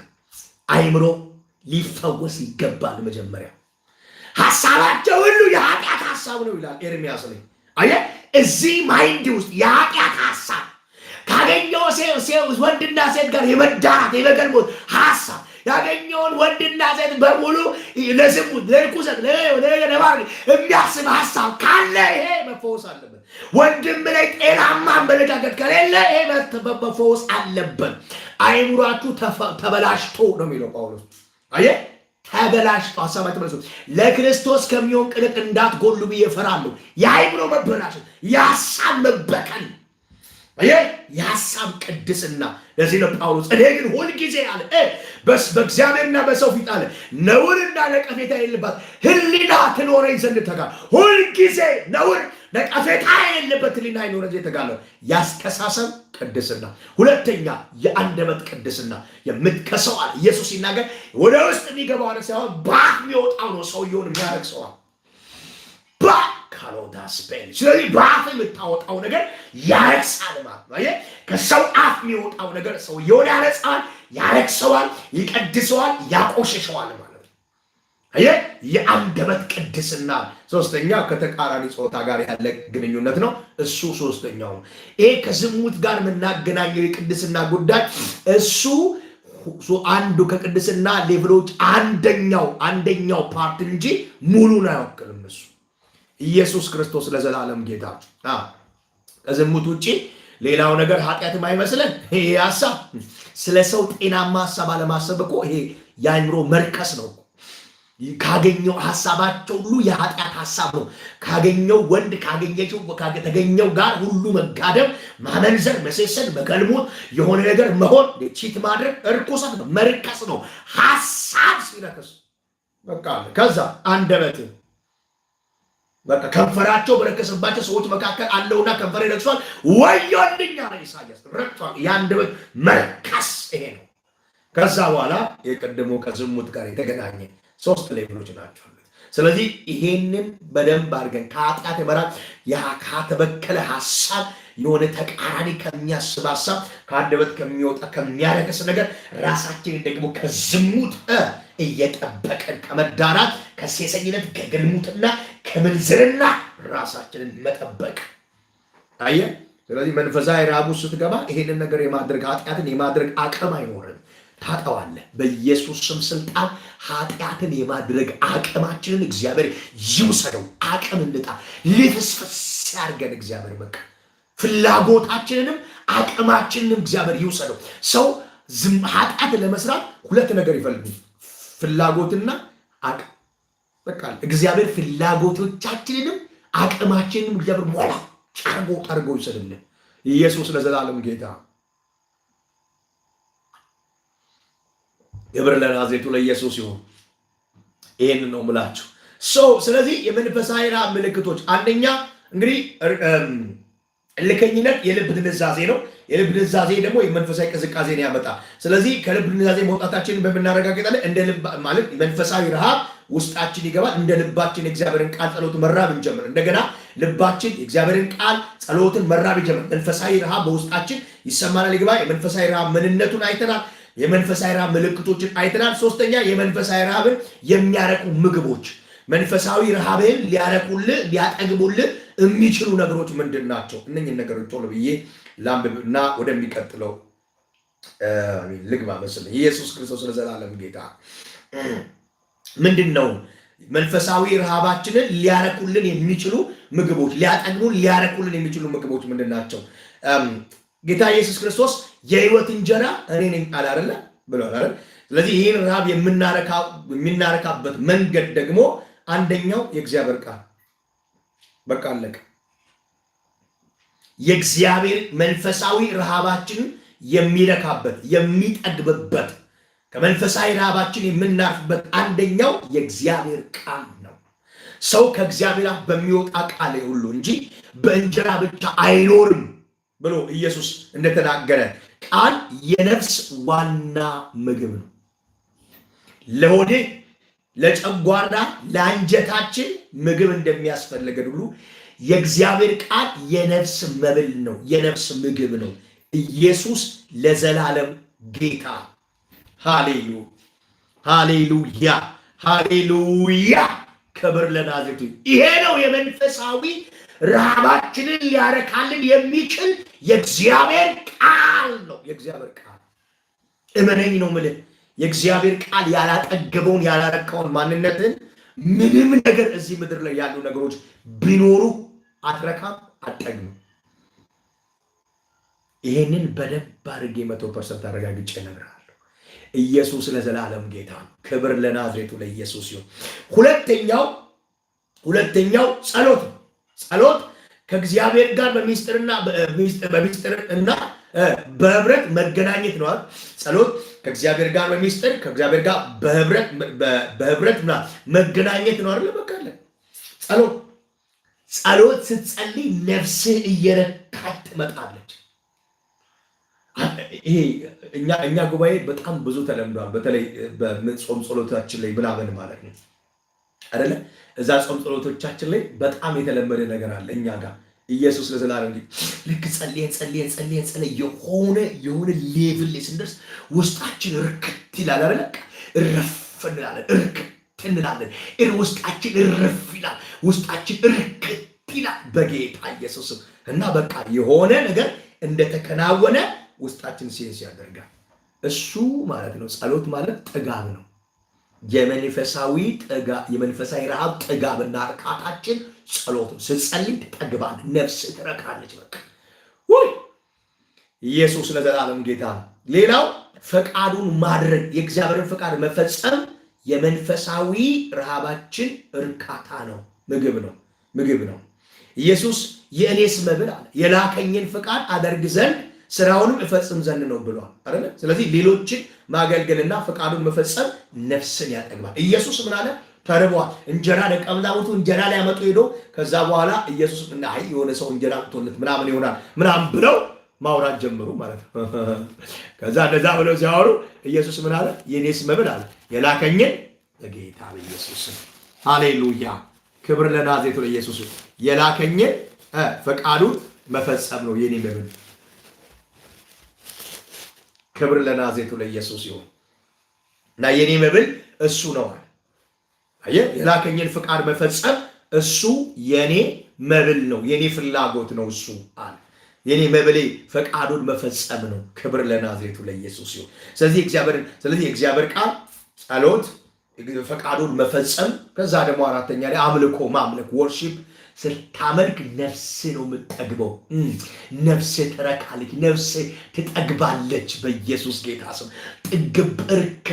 አይምሮ ሊፈወስ ይገባል። መጀመሪያ ሐሳባቸው ሁሉ የኃጢአት ሐሳብ ነው ይላል ኤርምያስ ላይ። አየህ፣ እዚህ ማይንድ ውስጥ የኃጢአት ሐሳብ ካገኘው ወንድና ሴት ጋር የመዳራት የመገልሞት ሐሳብ ያገኘውን ወንድና ሴት በሙሉ ለዝሙት፣ ለርኩሰት፣ ለባር የሚያስብ ሐሳብ ካለ ይሄ መፈወስ አለበት። ወንድም ላይ ጤናማ አመለካከት ከሌለ ይሄ መፈወስ አለበት። አይምሯችሁ ተበላሽቶ ነው የሚለው ጳውሎስ። አየህ፣ ተበላሽቶ ሐሳባችሁ ተበላሽቶ ለክርስቶስ ከሚሆን ቅንጥ እንዳትጎሉ ብዬ እፈራለሁ። የአይምሮ መበላሸት፣ የሐሳብ መበከል፣ የሐሳብ ቅድስና። ለዚህ ነው ጳውሎስ እኔ ግን ሁልጊዜ አለ በእግዚአብሔርና በሰው ፊት አለ ነውርና ነቀፌታ የሌለባት ሕሊና ትኖረኝ ዘንድ ተጋለሁ። ሁልጊዜ ነውር ነቀፌታ የሌለበት ሕሊና ይኖረኝ ዘንድ ተጋለሁ። ያስተሳሰብ ቅድስና። ሁለተኛ የአንደበት ቅድስና። የምትከሰው አለ ኢየሱስ ሲናገር ወደ ውስጥ የሚገባው አለ ሳይሆን በአፍ የሚወጣው ነው ሰውየውን የሚያረክሰዋል። ካሎዳስፔል ስለዚህ በአፍ የምታወጣው ነገር ያረክሳል ማለት ነው። አየህ ከሰው አፍ የሚወጣው ነገር ሰውየውን ያነጻል፣ ያረክሰዋል፣ ይቀድሰዋል፣ ያቆሽሸዋል ማለት ነው። አየህ የአንደበት ቅድስና ሶስተኛ ከተቃራኒ ጾታ ጋር ያለ ግንኙነት ነው። እሱ ሶስተኛው ይሄ ከዝሙት ጋር የምናገናኘው የቅድስና ጉዳይ እሱ አንዱ ከቅድስና ሌቭሎች አንደኛው ፓርት እንጂ ሙሉን አይወክልም። እሱ ኢየሱስ ክርስቶስ ለዘላለም ጌታ። ከዝሙት ውጪ ሌላው ነገር ኃጢአትም አይመስለን። ይሄ ሐሳብ ስለ ሰው ጤናማ ሐሳብ አለማሰብ እኮ ይሄ የአእምሮ መርከስ ነው። ካገኘው ሐሳባቸው ሁሉ የኃጢአት ሐሳብ ነው። ካገኘው ወንድ ከተገኘው ጋር ሁሉ መጋደም፣ ማመንዘር፣ መሴሰን፣ መገልሞት፣ የሆነ ነገር መሆን፣ ቺት ማድረግ እርኩሰት ነው፣ መርከስ ነው። ሐሳብ ሲረክስ በቃ ከዛ አንደበት በቃ ከንፈራቸው በረከሰባቸው ሰዎች መካከል አለውና ከንፈር ይረክሷል ወዮልኝ አለ ኢሳይያስ። ረክቷል። የአንደበት መርከስ ይሄ ነው። ከዛ በኋላ የቀደመው ከዝሙት ጋር የተገናኘ ሶስት ሌቭሎች ናቸው። ስለዚህ ይሄንን በደንብ አድርገን ከኃጢአት የመራቅ ከተበከለ ሐሳብ የሆነ ተቃራኒ ከሚያስብ ሐሳብ ከአንደበት ከሚወጣ ከሚያረክስ ነገር ራሳችንን ደግሞ ከዝሙት እየጠበቀን ከመዳራት ከሴሰኝነት ከግልሙትና ከምንዝርና ራሳችንን መጠበቅ አየ። ስለዚህ መንፈሳዊ ረሃብ ውስጥ ስትገባ ይሄንን ነገር የማድረግ ኃጢአትን የማድረግ አቅም አይኖርም። ታጠዋለህ። በኢየሱስ ስም ስልጣን ኃጢአትን የማድረግ አቅማችንን እግዚአብሔር ይውሰደው። አቅም እንጣ ልፍስፍስ ያርገን እግዚአብሔር። በቃ ፍላጎታችንንም አቅማችንንም እግዚአብሔር ይውሰደው። ሰው ኃጢአት ለመስራት ሁለት ነገር ይፈልጋል፣ ፍላጎትና አቅም። በቃ እግዚአብሔር ፍላጎቶቻችንንም አቅማችንንም እግዚአብሔር ሞላ ጫርጎ ይውሰድልን። ኢየሱስ ለዘላለም ጌታ። ክብር ለናዝሬቱ ለኢየሱስ ይሁን። ይሄን ነው የምላችሁ። ስለዚህ የመንፈሳዊ ረሃብ ምልክቶች አንደኛ እንግዲህ እልከኝነት የልብ ድንዛዜ ነው። የልብ ድንዛዜ ደግሞ የመንፈሳዊ ቅዝቃዜን ያመጣል። ስለዚህ ከልብ ድንዛዜ መውጣታችንን በምናረጋግጣለን እንደ ልብ ማለት መንፈሳዊ ረሃብ ውስጣችን ይገባል። እንደ ልባችን የእግዚአብሔርን ቃል ጸሎት መራብ እንጀምር። እንደገና ልባችን የእግዚአብሔርን ቃል ጸሎትን መራብ ይጀምር። መንፈሳዊ ረሃብ በውስጣችን ይሰማናል፣ ይገባል። የመንፈሳዊ ረሃብ ምንነቱን አይተናል። የመንፈሳዊ ረሃብ ምልክቶችን አይተናል። ሶስተኛ የመንፈሳዊ ረሃብን የሚያረቁ ምግቦች፣ መንፈሳዊ ረሃብን ሊያረቁልህ ሊያጠግቡልህ የሚችሉ ነገሮች ምንድን ናቸው? እነኝህን ነገሮች ቶሎ ብዬ ላንብብና ወደሚቀጥለው ልግባ መሰለኝ። ኢየሱስ ክርስቶስ ለዘላለም ጌታ። ምንድን ነው መንፈሳዊ ረሃባችንን ሊያረቁልን የሚችሉ ምግቦች፣ ሊያጠግቡን ሊያረቁልን የሚችሉ ምግቦች ምንድን ናቸው? ጌታ ኢየሱስ ክርስቶስ የህይወት እንጀራ እኔ ነኝ ቃል አይደለ ብሏል አይደል? ስለዚህ ይህን ረሃብ የምናረካበት መንገድ ደግሞ አንደኛው የእግዚአብሔር ቃል። በቃ አለቀ። የእግዚአብሔር መንፈሳዊ ረሃባችንን የሚረካበት የሚጠግብበት ከመንፈሳዊ ረሃባችን የምናርፍበት አንደኛው የእግዚአብሔር ቃል ነው። ሰው ከእግዚአብሔር አፍ በሚወጣ ቃል ሁሉ እንጂ በእንጀራ ብቻ አይኖርም ብሎ ኢየሱስ እንደተናገረ ቃል የነፍስ ዋና ምግብ ነው። ለሆዴ ለጨጓራ ለአንጀታችን ምግብ እንደሚያስፈልገን ሁሉ የእግዚአብሔር ቃል የነፍስ መብል ነው፣ የነፍስ ምግብ ነው። ኢየሱስ ለዘላለም ጌታ። ሃሌሉያ ሃሌሉያ ሃሌሉያ። ክብር ለናዝሬቱ። ይሄ ነው የመንፈሳዊ ረሃባችንን ሊያረካልን የሚችል የእግዚአብሔር ቃል ነው። የእግዚአብሔር ቃል እመነኝ ነው የምልህ። የእግዚአብሔር ቃል ያላጠገበውን ያላረካውን ማንነትን ምንም ነገር እዚህ ምድር ላይ ያሉ ነገሮች ቢኖሩ አትረካም፣ አትጠግም። ይሄንን በደንብ አድርጌ 100% አረጋግጬ እነግርሃለሁ። ኢየሱስ ለዘላለም ጌታ ነው። ክብር ለናዝሬቱ ለኢየሱስ ይሁን። ሁለተኛው ጸሎት ነው። ጸሎት ከእግዚአብሔር ጋር በሚስጥርና በህብረት መገናኘት ነው። ጸሎት ከእግዚአብሔር ጋር በሚስጥር ከእግዚአብሔር ጋር በህብረት መገናኘት ነው አይደል? በቃ ጸሎት ስትጸልይ ነፍስህ እየረካች ትመጣለች። ይሄ እኛ ጉባኤ በጣም ብዙ ተለምዷል። በተለይ በጾም ጸሎታችን ላይ ምናምን ማለት ነው። አይደለ? እዛ ጾም ጸሎቶቻችን ላይ በጣም የተለመደ ነገር አለ እኛ ጋር ኢየሱስ ለዘላለም ልክ ጸልየን የሆነ ሌቭል ላይ ስንደርስ ውስጣችን ርክት ይላል አይደለ? እረፍ እንላለን። ውስጣችን እረፍ ይላል። ውስጣችን ርክት ይላል በጌታ ኢየሱስ እና በቃ የሆነ ነገር እንደተከናወነ ውስጣችን ሴንስ ያደርጋል። እሱ ማለት ነው ጸሎት ማለት ጥጋብ ነው። የመንፈሳዊ ረሃብ ጥጋብና እርካታችን ጸሎት ነው። ስትጸልይ ትጠግባለህ፣ ነፍስ ትረካለች። በቃ ኢየሱስ ለዘላለም ጌታ ነው። ሌላው ፈቃዱን ማድረግ የእግዚአብሔርን ፈቃድ መፈጸም የመንፈሳዊ ረሃባችን እርካታ ነው፣ ምግብ ነው። ኢየሱስ የእኔስ መብል አለ የላከኝን ፈቃድ አደርግ ዘንድ ስራውንም እፈጽም ዘንድ ነው ብሏል አይደል? ስለዚህ ሌሎችን ማገልገልና ፈቃዱን መፈጸም ነፍስን ያጠግባል። ኢየሱስ ምን አለ? ተርቧል። እንጀራ ደቀ መዛሙርቱ እንጀራ ሊያመጡ ሄዶ ከዛ በኋላ ኢየሱስ አይ የሆነ ሰው እንጀራ አምጥቶለት ምናምን ይሆናል ምናምን ብለው ማውራት ጀምሩ ማለት ነው። ከዛ እንደዛ ብለው ሲያወሩ ኢየሱስ ምን አለ? የኔስ መብል አለ የላከኝን ለጌታ በኢየሱስ ሃሌሉያ፣ ክብር ለናዝሬቱ ለኢየሱስ። የላከኝን ፈቃዱን መፈጸም ነው የኔ መብል። ክብር ለናዝሬቱ ለኢየሱስ ይሁን እና የኔ መብል እሱ ነው አለ። አየህ፣ የላከኝን ፈቃድ መፈጸም እሱ የኔ መብል ነው፣ የኔ ፍላጎት ነው እሱ አለ። የኔ መብሌ ፈቃዱን መፈጸም ነው። ክብር ለናዝሬቱ ለኢየሱስ ይሁን። ስለዚህ እግዚአብሔር ቃል ጸሎት፣ ፈቃዱን መፈጸም፣ ከዛ ደግሞ አራተኛ ላይ አምልኮ ማምለክ ወርሺፕ። ስታመልክ ነፍስ ነው የምትጠግበው። ነፍስ ትረካለች፣ ነፍስ ትጠግባለች። በኢየሱስ ጌታ ስም ጥግብ እርክት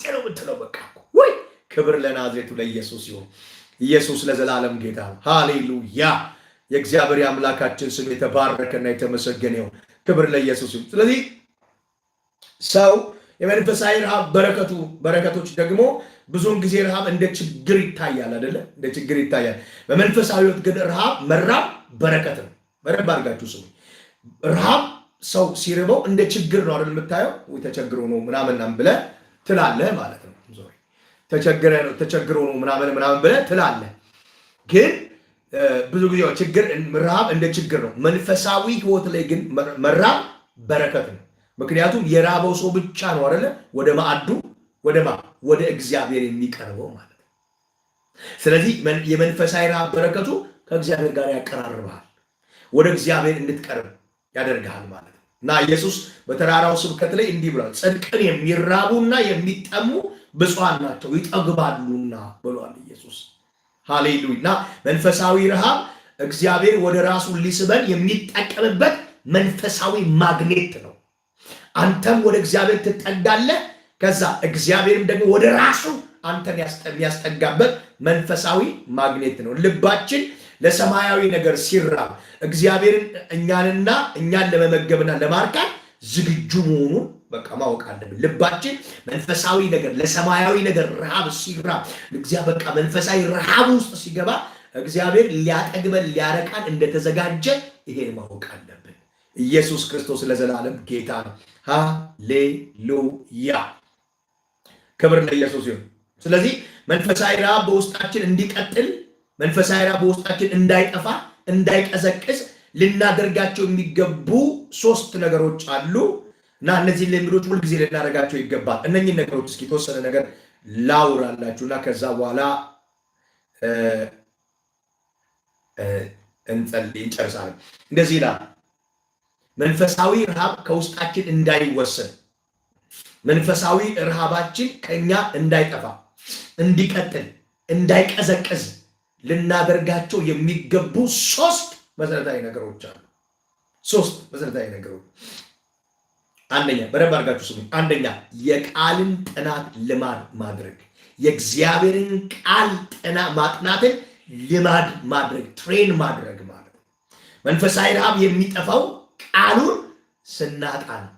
ነው የምትለው። በቃ ወይ ክብር ለናዝሬቱ ለኢየሱስ ይሁን። ኢየሱስ ለዘላለም ጌታ ነው። ሃሌሉያ። የእግዚአብሔር አምላካችን ስም የተባረከና የተመሰገነ ይሁን። ክብር ለኢየሱስ ይሁን። ስለዚህ ሰው የመንፈሳዊ ረሃብ በረከቶች ደግሞ ብዙውን ጊዜ ረሃብ እንደ ችግር ይታያል አይደለ? እንደ ችግር ይታያል። በመንፈሳዊ ሕይወት ግን መራብ በረከት ነው። በደንብ አድርጋችሁ ስሙ። ረሃብ ሰው ሲርበው እንደ ችግር ነው አይደል የምታየው? ወይ ተቸግሮ ነው ምናምን ብለህ ትላለህ ማለት ነው። ተቸግሮ ነው ምናምን ብለህ ትላለህ። ግን ብዙ ጊዜ ረሃብ እንደ ችግር ነው። መንፈሳዊ ሕይወት ላይ ግን መራብ በረከት ነው። ምክንያቱም የራበው ሰው ብቻ ነው አይደለ ወደ ማዕዱ ወደ እግዚአብሔር የሚቀርበው ማለት ነው። ስለዚህ የመንፈሳዊ ረሃብ በረከቱ ከእግዚአብሔር ጋር ያቀራርብሃል፣ ወደ እግዚአብሔር እንድትቀርብ ያደርግሃል ማለት ነው። እና ኢየሱስ በተራራው ስብከት ላይ እንዲህ ብሏል፣ ጽድቅን የሚራቡና የሚጠሙ ብፁዓን ናቸው ይጠግባሉና ብሏል ኢየሱስ። ሃሌሉያ። እና መንፈሳዊ ረሃብ እግዚአብሔር ወደ ራሱ ሊስበን የሚጠቀምበት መንፈሳዊ ማግኔት ነው። አንተም ወደ እግዚአብሔር ትጠጋለህ፣ ከዛ እግዚአብሔርም ደግሞ ወደ ራሱ አንተን የሚያስጠጋበት መንፈሳዊ ማግኔት ነው። ልባችን ለሰማያዊ ነገር ሲራብ እግዚአብሔርን እኛን ለመመገብና ለማርካት ዝግጁ መሆኑን በቃ ማወቅ አለብን። ልባችን መንፈሳዊ ነገር ለሰማያዊ ነገር ረሃብ ሲራብ በቃ መንፈሳዊ ረሃብ ውስጥ ሲገባ እግዚአብሔር ሊያጠግበን ሊያረካን እንደተዘጋጀ ይሄን ማወቅ አለብን። ኢየሱስ ክርስቶስ ለዘላለም ጌታ ነው። ሃሌሉያ፣ ክብር ለኢየሱስ ይሁን። ስለዚህ መንፈሳዊ ረሃብ በውስጣችን እንዲቀጥል፣ መንፈሳዊ ረሃብ በውስጣችን እንዳይጠፋ እንዳይቀዘቅዝ ልናደርጋቸው የሚገቡ 3 ነገሮች አሉ እና እነዚህን ልምዶች ሁልጊዜ ልናደርጋቸው ይገባል። እነኚህን ነገሮች እስኪ የተወሰነ ነገር ላውራላችሁና ከዛ በኋላ እንጨርሳለን። እንደዚህ ይላል፣ መንፈሳዊ ረሃብ ከውስጣችን እንዳይወሰድ፣ መንፈሳዊ ረሃባችን ከኛ እንዳይጠፋ፣ እንዲቀጥል፣ እንዳይቀዘቅዝ ልናደርጋቸው የሚገቡ 3 መሰረታዊ ነገሮች አሉ። 3 መሰረታዊ ነገሮች። አንደኛ፣ በደንብ አድርጋችሁ ስሙ። አንደኛ የቃልን ጥናት ልማድ ማድረግ፣ የእግዚአብሔርን ቃል ማጥናትን ልማድ ማድረግ፣ ትሬን ማድረግ ማለት ነው። መንፈሳዊ ረሃብ የሚጠፋው ቃሉን ስናጣ ነው።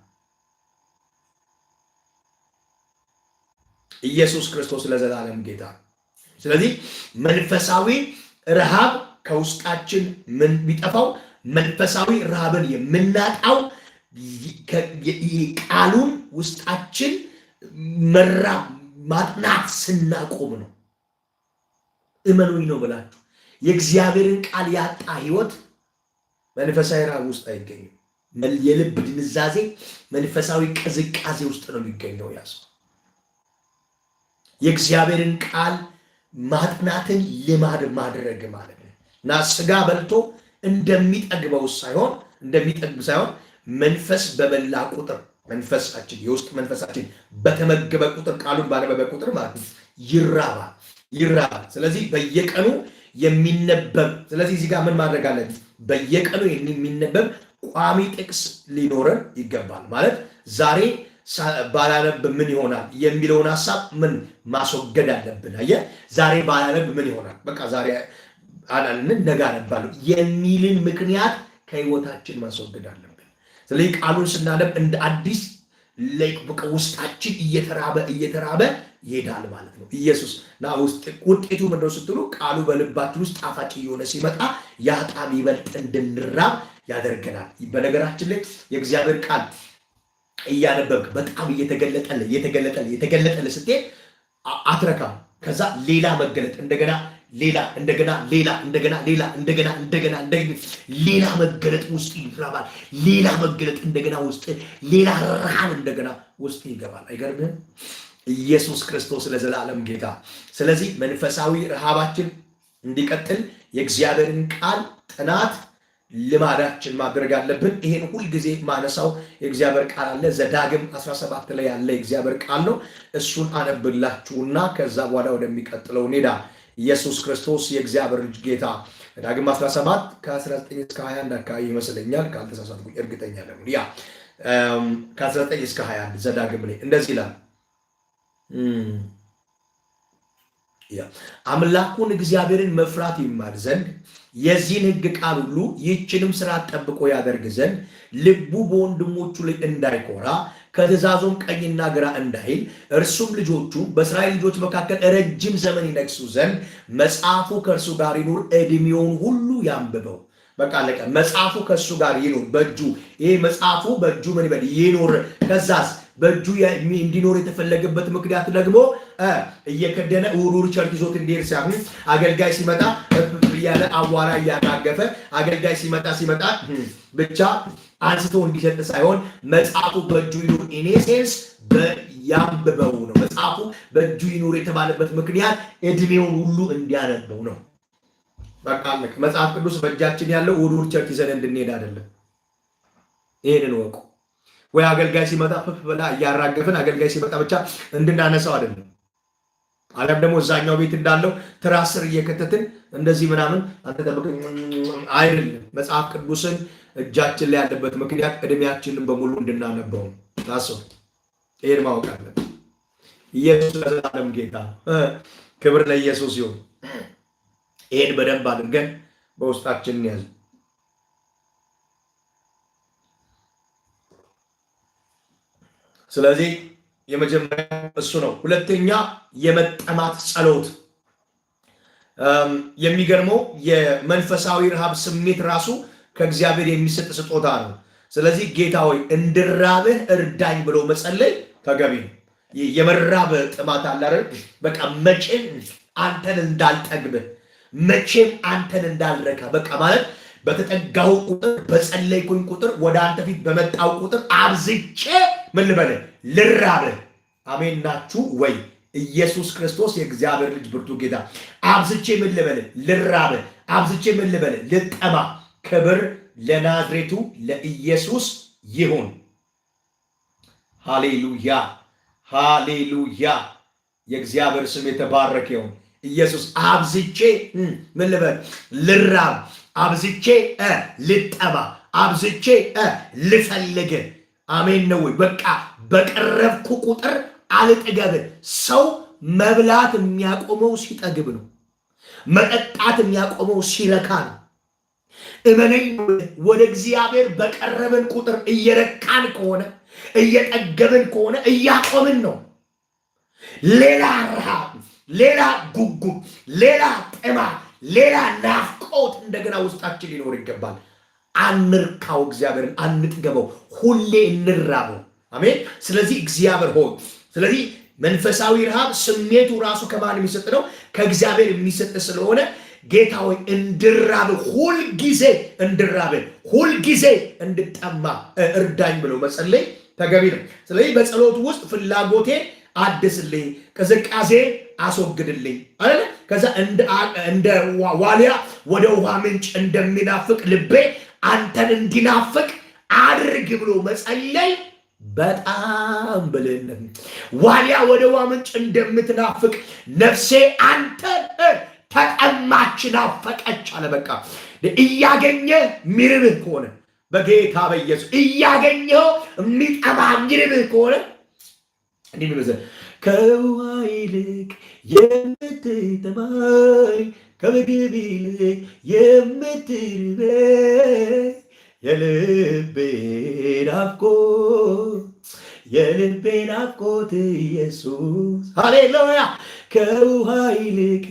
ኢየሱስ ክርስቶስ ለዘላለም ጌታ። ስለዚህ መንፈሳዊ ረሃብ ከውስጣችን የሚጠፋው መንፈሳዊ ረሃብን የምናጣው ቃሉን ውስጣችን ማጥናት ስናቆም ነው። እመኑኝ ነው ብላችሁ የእግዚአብሔርን ቃል ያጣ ህይወት መንፈሳዊ ረሃብ ውስጥ አይገኝም። የልብ ድንዛዜ መንፈሳዊ ቅዝቃዜ ውስጥ ነው የሚገኘው። ያሰ የእግዚአብሔርን ቃል ማጥናትን ልማድ ማድረግ ማለት ነው እና ስጋ በልቶ እንደሚጠግብ ሳይሆን መንፈስ በበላ ቁጥር መንፈሳችን የውስጥ መንፈሳችን በተመገበ ቁጥር ቃሉን ባነበበ ቁጥር ማለት ይራባል። ስለዚህ በየቀኑ የሚነበብ ስለዚህ እዚህ ጋር ምን ማድረግ አለን? በየቀኑ የሚነበብ ቋሚ ጥቅስ ሊኖረን ይገባል። ማለት ዛሬ ባላነብ ምን ይሆናል የሚለውን ሐሳብ ምን ማስወገድ አለብን። አየህ ዛሬ ባላነብ ምን ይሆናል፣ በቃ ዛሬ አላልን ነገ አነባለሁ የሚልን ምክንያት ከህይወታችን ማስወገድ አለብን። ስለዚህ ቃሉን ስናነብ እንደ አዲስ ውስጣችን እየተራበ ይሄዳል ማለት ነው። ኢየሱስ ና ውጤቱ ምንድነው ስትሉ ቃሉ በልባችን ውስጥ ጣፋጭ እየሆነ ሲመጣ ያ ጣዕም ይበልጥ እንድንራብ ያደርገናል። በነገራችን ላይ የእግዚአብሔር ቃል እያነበብክ በጣም እየተገለጠልህ ስትሄድ አትረካም። ከዛ ሌላ መገለጥ እንደገና ሌላ መገለጥ ውስጥ ይራባል። ሌላ መገለጥ እንደገና ውስጥ ሌላ ረሃብ እንደገና ውስጥ ይገባል። አይገርምህም? ኢየሱስ ክርስቶስ ለዘላለም ጌታ። ስለዚህ መንፈሳዊ ረሃባችን እንዲቀጥል የእግዚአብሔርን ቃል ጥናት ልማዳችን ማድረግ አለብን። ይሄን ሁልጊዜ ማነሳው የእግዚአብሔር ቃል አለ። ዘዳግም 17 ላይ ያለ የእግዚአብሔር ቃል ነው። እሱን አነብላችሁና ከዛ በኋላ ወደሚቀጥለው ኔዳ ኢየሱስ ክርስቶስ የእግዚአብሔር ልጅ ጌታ ዳግም 17 ከ19 እስከ 21 አካባቢ ይመስለኛል፣ ካልተሳሳትኩኝ እርግጠኛ አይደለሁም። ያ ከ19 እስከ 21 ዘዳግም ላይ እንደዚህ ይላል። አምላኩን እግዚአብሔርን መፍራት ይማር ዘንድ የዚህን ሕግ ቃል ሁሉ ይህችንም ስርዓት ጠብቆ ያደርግ ዘንድ ልቡ በወንድሞቹ ላይ እንዳይኮራ ከትእዛዙም ቀኝና ግራ እንዳይል እርሱም ልጆቹ በእስራኤል ልጆች መካከል ረጅም ዘመን ይነግሱ ዘንድ መጽሐፉ ከእርሱ ጋር ይኑር፣ ዕድሜውን ሁሉ ያንብበው። በቃ አለቀ። መጽሐፉ ከእሱ ጋር ይኑር። በእጁ ይሄ መጽሐፉ በእጁ ምን ይበል ይኑር። ከዛስ በእጁ እንዲኖር የተፈለገበት ምክንያት ደግሞ እየከደነ ውሩር ቸርች ይዞት እንዲሄድ ሳይሆን አገልጋይ ሲመጣ ያለ አዋራ እያጋገፈ አገልጋይ ሲመጣ ብቻ አንስቶ እንዲሰጥ ሳይሆን መጽሐፉ በእጁ ይኑር ኢኔሴንስ ያንብበው ነው። መጽሐፉ በእጁ ይኑር የተባለበት ምክንያት ዕድሜውን ሁሉ እንዲያነበው ነው። በቃ አለቀ። መጽሐፍ ቅዱስ በእጃችን ያለው ውሩር ቸርች ይዘን እንድንሄድ አይደለም። ይሄንን ወቁ። ወይ አገልጋይ ሲመጣ ፍፍ ብላ እያራገፍን አገልጋይ ሲመጣ ብቻ እንድናነሳው አይደለም። አለም ደግሞ እዛኛው ቤት እንዳለው ትራስ ስር እየከተትን እንደዚህ ምናምን አንተ ተበቀ አይደለም። መጽሐፍ ቅዱስን እጃችን ላይ ያለበት ምክንያት ዕድሜያችንን በሙሉ እንድናነበው ታስቡ። ይሄን ማወቅ አለብን። ኢየሱስ ለዘላለም ጌታ፣ ክብር ለኢየሱስ ይሁን። ይሄን በደንብ አድርገን በውስጣችን ያዝ። ስለዚህ የመጀመሪያ እሱ ነው። ሁለተኛ የመጠማት ጸሎት። የሚገርመው የመንፈሳዊ ረሃብ ስሜት ራሱ ከእግዚአብሔር የሚሰጥ ስጦታ ነው። ስለዚህ ጌታ ሆይ እንድራብህ እርዳኝ ብሎ መጸለይ ተገቢ ነው። የመራብ ጥማት አለ አይደል? በቃ መቼም አንተን እንዳልጠግብህ፣ መቼም አንተን እንዳልረካ፣ በቃ ማለት በተጠጋሁ ቁጥር በጸለይኩኝ ቁጥር ወደ አንተ ፊት በመጣው ቁጥር አብዝቼ ምን ልበልህ ልራብህ። አሜን ናችሁ ወይ? ኢየሱስ ክርስቶስ የእግዚአብሔር ልጅ ብርቱ ጌታ። አብዝቼ ምን ልበልህ ልራብህ፣ አብዝቼ ምን ልበልህ ልጠማ። ክብር ለናዝሬቱ ለኢየሱስ ይሁን። ሃሌሉያ ሃሌሉያ። የእግዚአብሔር ስም የተባረከ ይሁን። ኢየሱስ አብዝቼ ምን ልበል ልራብ፣ አብዝቼ ልጠማ፣ አብዝቼ ልፈልግ። አሜን ነው ወይ? በቃ በቀረብኩ ቁጥር አልጠገብም። ሰው መብላት የሚያቆመው ሲጠግብ ነው። መጠጣት የሚያቆመው ሲረካ ነው። እመነኝ፣ ወደ እግዚአብሔር በቀረብን ቁጥር እየረካን ከሆነ እየጠገብን ከሆነ እያቆምን ነው። ሌላ ረሃብ፣ ሌላ ጉጉት፣ ሌላ ጥማት፣ ሌላ ናፍቆት እንደገና ውስጣችን ሊኖር ይገባል። አንርካው፣ እግዚአብሔርን አንጥገበው፣ ሁሌ እንራበው። አሜን። ስለዚህ እግዚአብሔር ሆይ፣ ስለዚህ መንፈሳዊ ረሃብ ስሜቱ ራሱ ከማን የሚሰጥ ነው? ከእግዚአብሔር የሚሰጥ ስለሆነ ጌታ ሆይ እንድራብ ሁልጊዜ እንድራብ ሁልጊዜ እንድጠማ እርዳኝ ብሎ መጸለይ ተገቢ ነው። ስለዚህ በጸሎት ውስጥ ፍላጎቴ አድስልኝ፣ ቅዝቃዜ አስወግድልኝ አይደል? ከዛ እንደ ዋሊያ ወደ ውሃ ምንጭ እንደሚናፍቅ ልቤ አንተን እንዲናፍቅ አድርግ ብሎ መጸለይ በጣም ብልህነት። ዋሊያ ወደ ውሃ ምንጭ እንደምትናፍቅ ነፍሴ አንተን ተጠማች፣ ናፈቀች አለ። በቃ እያገኘ ሚርብህ ከሆነ በጌታ በኢየሱስ እያገኘው የሚጠማ ሚርብህ ከሆነ እንዲህ ነው ከውሃ ይልቅ የምትጠማኝ ከምግብ ይልቅ የምትርበኝ የልቤ ናፍቆት ኢየሱስ ሃሌሉያ። ከውሃ ይልቅ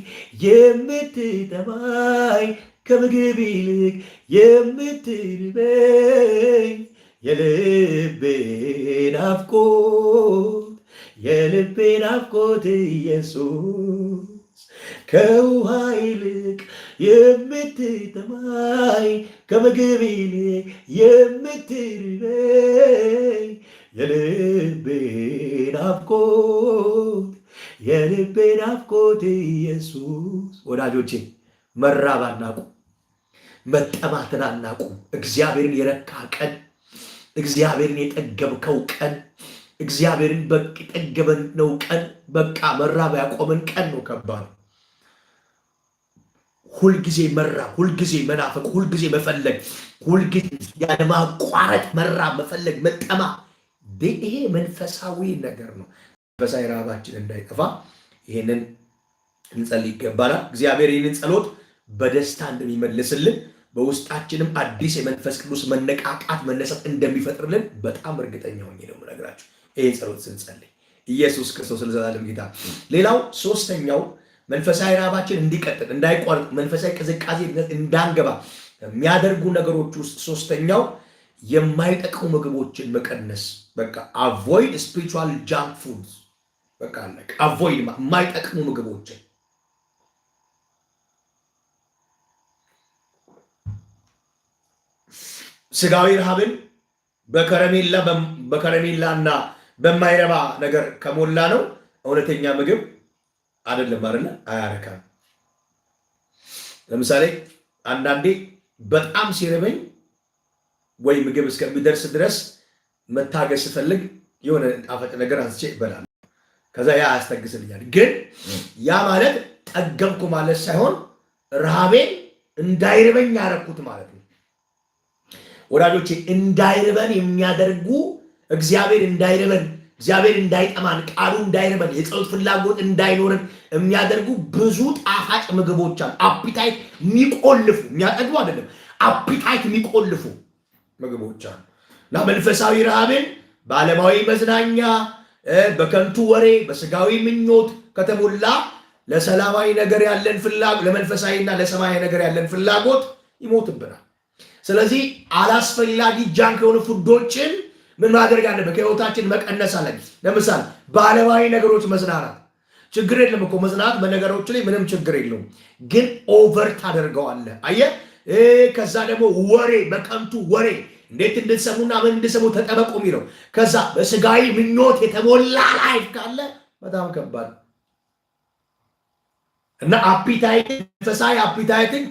የምትጠማኝ ከምግብ ይልቅ የምትርበኝ የልቤ ናፍቆት ኢየሱስ ከውሃ ይልቅ የምትጠማኝ ከምግብ ይልቅ የምትርበኝ የልቤ ናፍቆት ኢየሱስ። ወዳጆቼ መራብ አናቁም፣ መጠማትን አናቁም። እግዚአብሔርን የረካ ቀን፣ እግዚአብሔርን የጠገብከው ቀን፣ እግዚአብሔርን የጠገበን ነው ቀን፣ በቃ መራብ ያቆመን ቀን ነው። ከባድ ሁልጊዜ መራብ፣ ሁልጊዜ መናፈቅ፣ ሁልጊዜ መፈለግ፣ ሁልጊዜ ያለማቋረጥ መራብ፣ መፈለግ፣ መጠማ፣ ይሄ መንፈሳዊ ነገር ነው። መንፈሳዊ ረሃባችን እንዳይጠፋ ይሄንን እንጸልይ ይገባናል። እግዚአብሔር ይህንን ጸሎት በደስታ እንደሚመልስልን በውስጣችንም አዲስ የመንፈስ ቅዱስ መነቃቃት መነሳት እንደሚፈጥርልን በጣም እርግጠኛ ሆኜ ነው የምነግራችሁ። ይሄ ጸሎት ስንጸልይ ኢየሱስ ክርስቶስ ለዘላለም ጌታ። ሌላው ሶስተኛው መንፈሳዊ ረሃባችን እንዲቀጥል እንዳይቋረጥ፣ መንፈሳዊ ቅዝቃዜ እንዳንገባ የሚያደርጉ ነገሮች ውስጥ ሶስተኛው የማይጠቅሙ ምግቦችን መቀነስ። በቃ አቮይድ ስፒሪቹዋል ጃንክ ፉድስ። በቃ አቮይድ የማይጠቅሙ ምግቦችን ስጋዊ ረሃብን በከረሜላና በማይረባ ነገር ከሞላ ነው እውነተኛ ምግብ አይደለም አይደለ? አያረካም። ለምሳሌ አንዳንዴ በጣም ሲረበኝ ወይ ምግብ እስከሚደርስ ድረስ መታገስ ፈልግ የሆነ ጣፋጭ ነገር አንስቼ እበላለሁ። ከዛ ያ ያስተግስልኛል። ግን ያ ማለት ጠገብኩ ማለት ሳይሆን ረሃቤን እንዳይርበኝ ያረኩት ማለት ነው። ወዳጆቼ እንዳይርበን የሚያደርጉ እግዚአብሔር እንዳይርበን፣ እግዚአብሔር እንዳይጠማን፣ ቃሉ እንዳይርበን፣ የጸሎት ፍላጎት እንዳይኖረን የሚያደርጉ ብዙ ጣፋጭ ምግቦች አሉ። አፒታይት የሚቆልፉ የሚያጠግቡ አይደለም፣ አፒታይት የሚቆልፉ ምግቦች አሉ። እና መንፈሳዊ ረሃብን በዓለማዊ መዝናኛ፣ በከንቱ ወሬ፣ በስጋዊ ምኞት ከተሞላ ለሰላማዊ ነገር ያለን ፍላጎት፣ ለመንፈሳዊና ለሰማያዊ ነገር ያለን ፍላጎት ይሞትብናል። ስለዚህ አላስፈላጊ ጃንክ የሆኑ ፉዶችን ምን ማድረግ አለበት? ከህይወታችን መቀነስ አለብን። ለምሳሌ በዓለማዊ ነገሮች መዝናናት ችግር የለም እኮ መዝናናት በነገሮች ላይ ምንም ችግር የለውም። ግን ኦቨር ታደርገዋለህ። አየህ። ከዛ ደግሞ ወሬ፣ በከንቱ ወሬ እንዴት እንድትሰሙና ምን እንድትሰሙ ተጠበቁ የሚለው ከዛ በስጋዊ ምኞት የተሞላ ላይፍ ካለ በጣም ከባድ እና አፒታይት መንፈሳዊ አፒታይትን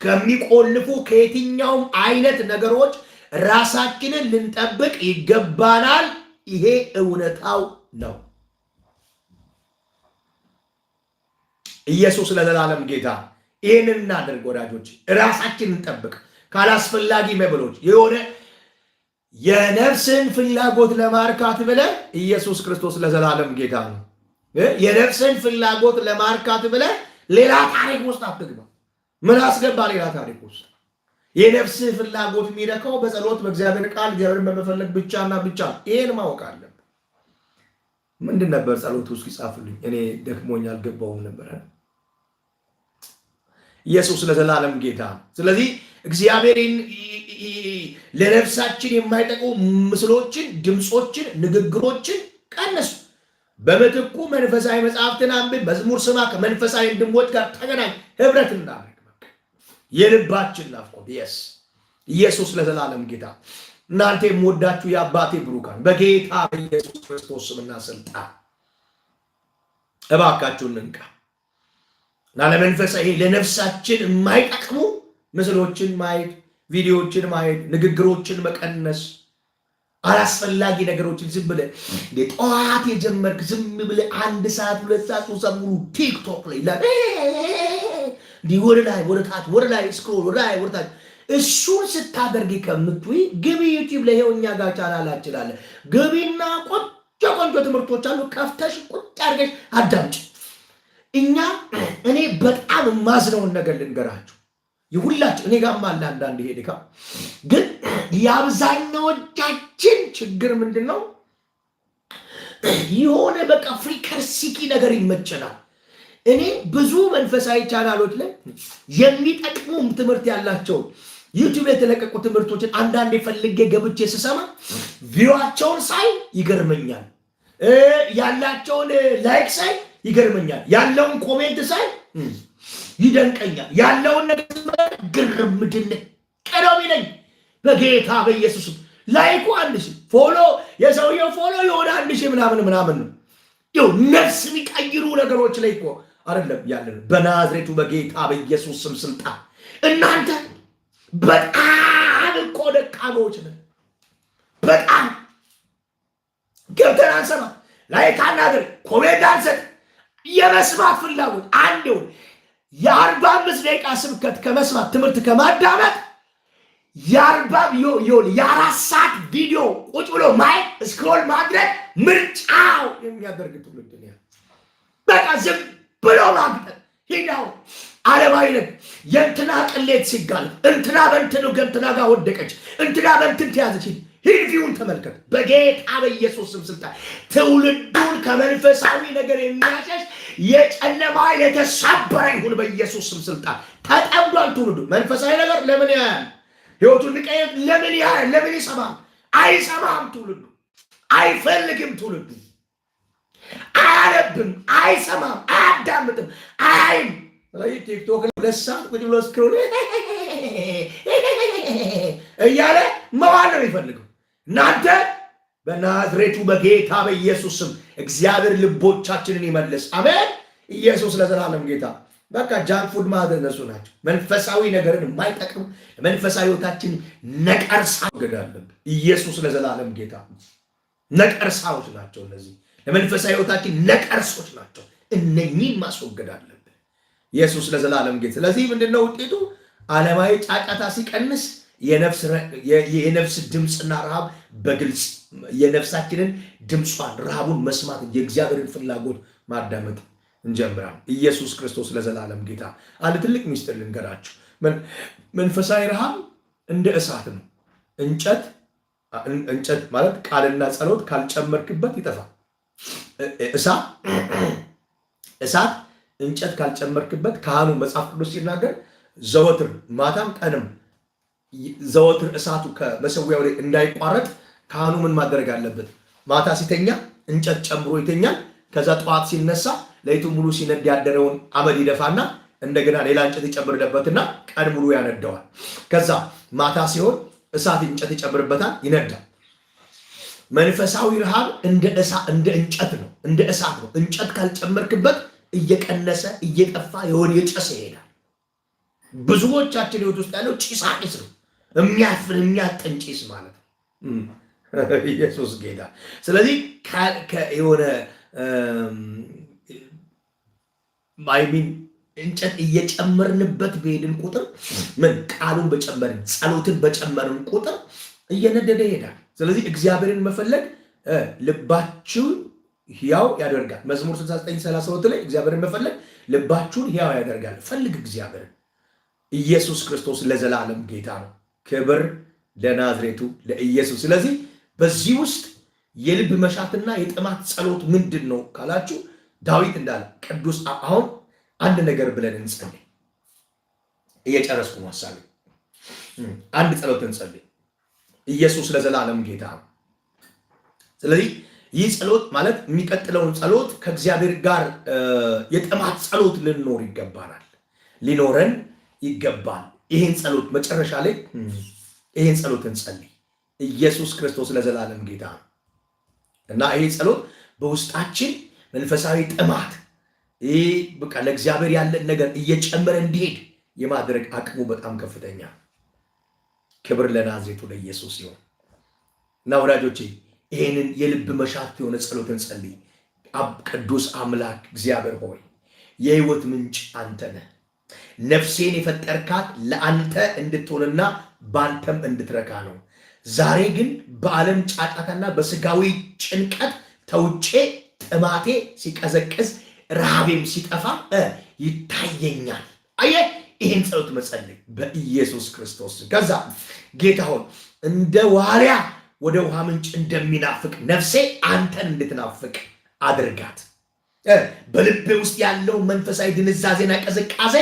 ከሚቆልፉ ከየትኛውም አይነት ነገሮች ራሳችንን ልንጠብቅ ይገባናል። ይሄ እውነታው ነው። ኢየሱስ ለዘላለም ጌታ። ይህንን እናደርግ ወዳጆች፣ ራሳችንን እንጠብቅ ካላስፈላጊ መብሎች። የሆነ የነፍስን ፍላጎት ለማርካት ብለህ ኢየሱስ ክርስቶስ ለዘላለም ጌታ ነው። የነፍስን ፍላጎት ለማርካት ብለህ ሌላ ታሪክ ውስጥ አትግባ። ምን አስገባ ሌላ ታሪክ ውስጥ? የነፍስ ፍላጎት የሚረካው በጸሎት በእግዚአብሔር ቃል እግዚአብሔርን በመፈለግ ብቻና ብቻ። ይሄን ማወቅ አለብን። ምንድን ነበር ጸሎት ውስጥ ይጻፍልኝ? እኔ ደክሞኝ አልገባውም ነበር። ኢየሱስ ለዘላለም ጌታ። ስለዚህ እግዚአብሔርን ለነፍሳችን የማይጠቅሙ ምስሎችን፣ ድምፆችን፣ ንግግሮችን ቀነሱ። በምትኩ መንፈሳዊ መጽሐፍትን አንብብ፣ መዝሙር ስማ፣ ከመንፈሳዊ ወንድሞች ጋር ተገናኝ፣ ህብረት እናድርግ። የልባችን ናፍቆት ኢየሱስ ለዘላለም ጌታ። እናንተ የምወዳችሁ የአባቴ ብሩካን በጌታ በኢየሱስ ክርስቶስ ስምና ስልጣን እባካችሁን እንንቃ እና ለመንፈሳዊ ለነፍሳችን የማይጠቅሙ ምስሎችን ማየት፣ ቪዲዮዎችን ማየት፣ ንግግሮችን መቀነስ፣ አላስፈላጊ ነገሮችን ዝም ብለህ ጠዋት የጀመርክ ዝም ብለህ 1 ሰዓት 2 ሰዓት ሙሉ ቲክቶክ ላይ ወደ ላይ ወደ ታች ወደ ላይ ስክሮል ወደ ላይ ወደ ታች እሱን ስታደርጊ ከምትውይ ግቢ ዩቲዩብ ላይ ይኸው እኛ ጋር ቻናላችን አለ። ግቢና ቆንጆ ትምህርቶች አሉ። ከፍተሽ ቁጭ አድርገሽ አዳምጪ። እኔ በጣም የማዝነውን ነገር ልንገራችሁ። የሁላችን እኔ ጋርም አለ አንዳንድ ይሄ ድካም፣ ግን የአብዛኛዎቻችን ችግር ምንድን ነው? የሆነ በቃ ፍሪከርሲኪ ነገር ይመቸናል። እኔ ብዙ መንፈሳዊ ቻናሎች ላይ የሚጠቅሙ ትምህርት ያላቸው ዩቲዩብ ላይ የተለቀቁ ትምህርቶችን አንዳንዴ ፈልጌ ገብቼ ስሰማ ቪዲዮአቸውን ሳይ ይገርመኛል። ያላቸውን ላይክ ሳይ ይገርመኛል። ያለውን ኮሜንት ሳይ ይደንቀኛል። ያለውን ነገር ግርም ድንቅ ቀደም ይለኝ በጌታ በኢየሱስ ላይኩ 1000 ፎሎ የሰውየው ፎሎ የሆነ 1000 ምናምን ነው። ይኸው ነፍስ የሚቀይሩ ነገሮች ላይ እኮ አይደለም ያለን። በናዝሬቱ በጌታ በኢየሱስ ስም ስልጣን እናንተ በጣም እኮ ደካሞች ነን። በጣም ገብተን አንሰማ፣ ላይክ አናድርግ፣ ኮሜንት አንሰጥ። የመስማት ፍላጎት አንዴው የ45 ደቂቃ ስብከት ከመስማት ትምህርት ከማዳመጥ የ4 ሰዓት ቪዲዮ ቁጭ ብሎ ማየት ስክሮል ማድረግ ምርጫው የሚያደርግ ትውልድ ነው። በቃ ዝም ብሎ ማግጠት ሂዳው ዓለማዊ ነገር የእንትና ቅሌት ሲጋለጥ እንትና በእንትኑ ገንትና ጋር ወደቀች፣ እንትና በእንትን ተያዘች። ሂድቪውን ተመልከት። በጌታ በኢየሱስ ስም ስልጣን ትውልዱን ከመንፈሳዊ ነገር የሚያሸሽ የጨለማ የተሰበረ ይሁን በኢየሱስ ስም ስልጣን። ተጠምዷል ትውልዱ። መንፈሳዊ ነገር ለምን ያያል? ሕይወቱን ልቀየር ለምን ያያል? ለምን ይሰማል? አይሰማም ትውልዱ። አይፈልግም ትውልዱ። አያነብም፣ አይሰማም፣ አያዳምጥም፣ አያይም። ቲክቶክ 2 ሰዓት ቁጭ ብሎ ስክሮል እያለ መዋል ነው የሚፈልገው። እናንተ በናዝሬቱ በጌታ በኢየሱስ ስም እግዚአብሔር ልቦቻችንን ይመልስ። አሜን። ኢየሱስ ለዘላለም ጌታ። በቃ ጃንክ ፉድ ማለት እነሱ ናቸው። መንፈሳዊ ነገርን የማይጠቅም መንፈሳዊ ህይወታችን ነቀርሳ ገዳለን። ኢየሱስ ለዘላለም ጌታ። ነቀርሳዎች ናቸው እነዚህ። ለመንፈሳዊ ህይወታችን ነቀርሶች ናቸው። እነኚህን ማስወገድ አለብን። ኢየሱስ ለዘላለም ጌታ። ስለዚህ ምንድነው ውጤቱ? ዓለማዊ ጫጫታ ሲቀንስ የነፍስ ድምፅና ረሃብ በግልጽ የነፍሳችንን ድምጿን ረሃቡን መስማት የእግዚአብሔርን ፍላጎት ማዳመጥ እንጀምራለን። ኢየሱስ ክርስቶስ ለዘላለም ጌታ። አንድ ትልቅ ሚስጥር ልንገራችሁ። መንፈሳዊ ረሃብ እንደ እሳት ነው። እንጨት ማለት ቃልና ጸሎት ካልጨመርክበት ይጠፋል። እሳት እንጨት ካልጨመርክበት ካህኑ መጽሐፍ ቅዱስ ሲናገር ዘወትር ማታም ቀንም ዘወትር እሳቱ ከመሰዊያው ላይ እንዳይቋረጥ ካህኑ ምን ማድረግ አለበት? ማታ ሲተኛ እንጨት ጨምሮ ይተኛል። ከዛ ጠዋት ሲነሳ ለይቱ ሙሉ ሲነድ ያደረውን አመድ ይደፋና እንደገና ሌላ እንጨት ይጨምርበትና ቀን ሙሉ ያነደዋል። ከዛ ማታ ሲሆን እሳት እንጨት ይጨምርበታል፣ ይነዳል። መንፈሳዊ ረሃብ እንደ እንጨት ነው፣ እንደ እሳት ነው። እንጨት ካልጨመርክበት እየቀነሰ እየጠፋ የሆነ የጨሰ ይሄዳል። ብዙዎቻችን ህይወት ውስጥ ያለው ጭሳጭስ ነው። የሚያፍን የሚያጠን ጭስ ማለት ነው። ኢየሱስ ጌታ። ስለዚህ የሆነ እንጨት እየጨመርንበት በሄድን ቁጥር ቃሉን በጨመርን ጸሎትን በጨመርን ቁጥር እየነደደ ይሄዳል። ስለዚህ እግዚአብሔርን መፈለግ ልባችሁን ሕያው ያደርጋል። መዝሙር 69:32 ላይ እግዚአብሔርን መፈለግ ልባችሁን ሕያው ያደርጋል። ፈልግ እግዚአብሔርን። ኢየሱስ ክርስቶስ ለዘላለም ጌታ ነው። ክብር ለናዝሬቱ ለኢየሱስ። ስለዚህ በዚህ ውስጥ የልብ መሻትና የጥማት ጸሎት ምንድን ነው ካላችሁ፣ ዳዊት እንዳለ ቅዱስ አሁን አንድ ነገር ብለን እንጸልይ። እየጨረስኩ ነው ሐሳቤ። አንድ ጸሎት እንጸልይ። ኢየሱስ ለዘላለም ጌታ ነው። ስለዚህ ይህ ጸሎት ማለት የሚቀጥለውን ጸሎት ከእግዚአብሔር ጋር የጥማት ጸሎት ልንኖር ይገባናል፣ ሊኖረን ይገባል። ይህን ጸሎት መጨረሻ ላይ ይህን ጸሎት እንጸልይ። ኢየሱስ ክርስቶስ ለዘላለም ጌታ ነው እና ይህ ጸሎት በውስጣችን መንፈሳዊ ጥማት ይህ በቃ ለእግዚአብሔር ያለን ነገር እየጨመረ እንዲሄድ የማድረግ አቅሙ በጣም ከፍተኛ። ክብር ለናዝሬቱ ለኢየሱስ ይሁን እና ወዳጆቼ ይህንን የልብ መሻት የሆነ ጸሎትን ጸልይ። ቅዱስ አምላክ እግዚአብሔር ሆይ የህይወት ምንጭ አንተ ነህ። ነፍሴን የፈጠርካት ለአንተ እንድትሆንና በአንተም እንድትረካ ነው። ዛሬ ግን በዓለም ጫጫታና በስጋዊ ጭንቀት ተውጬ ጥማቴ ሲቀዘቅዝ ረሃቤም ሲጠፋ ይታየኛል። አየህ፣ ይህን ጸሎት መጸለይ በኢየሱስ ክርስቶስ። ከዛ ጌታ ሆይ እንደ ዋልያ ወደ ውሃ ምንጭ እንደሚናፍቅ ነፍሴ አንተን እንድትናፍቅ አድርጋት። በልቤ ውስጥ ያለው መንፈሳዊ ድንዛዜና ቅዝቃዜ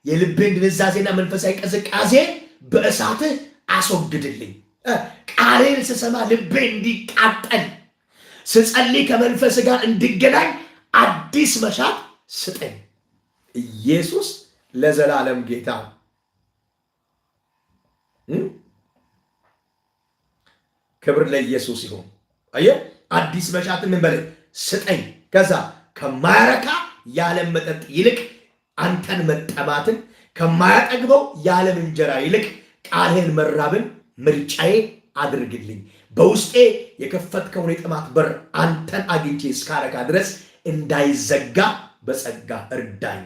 የልቤን ድንዛዜና መንፈሳዊ ቅዝቃዜ በእሳትህ አስወግድልኝ። ቃሌን ስሰማ ልቤ እንዲቃጠል ስጸልይ ከመንፈስ ጋር እንድገናኝ አዲስ መሻት ስጠኝ። ኢየሱስ ለዘላለም ጌታ። ክብር ለኢየሱስ ይሁን። አየህ፣ አዲስ መሻት ምን በለኝ ስጠኝ። ከዛ ከማያረካ የዓለም መጠጥ ይልቅ አንተን መጠማትን፣ ከማያጠግበው የዓለም እንጀራ ይልቅ ቃልህን መራብን ምርጫዬ አድርግልኝ። በውስጤ የከፈትከውን የጥማት በር አንተን አግኝቼ እስካረካ ድረስ እንዳይዘጋ በጸጋ እርዳኝ።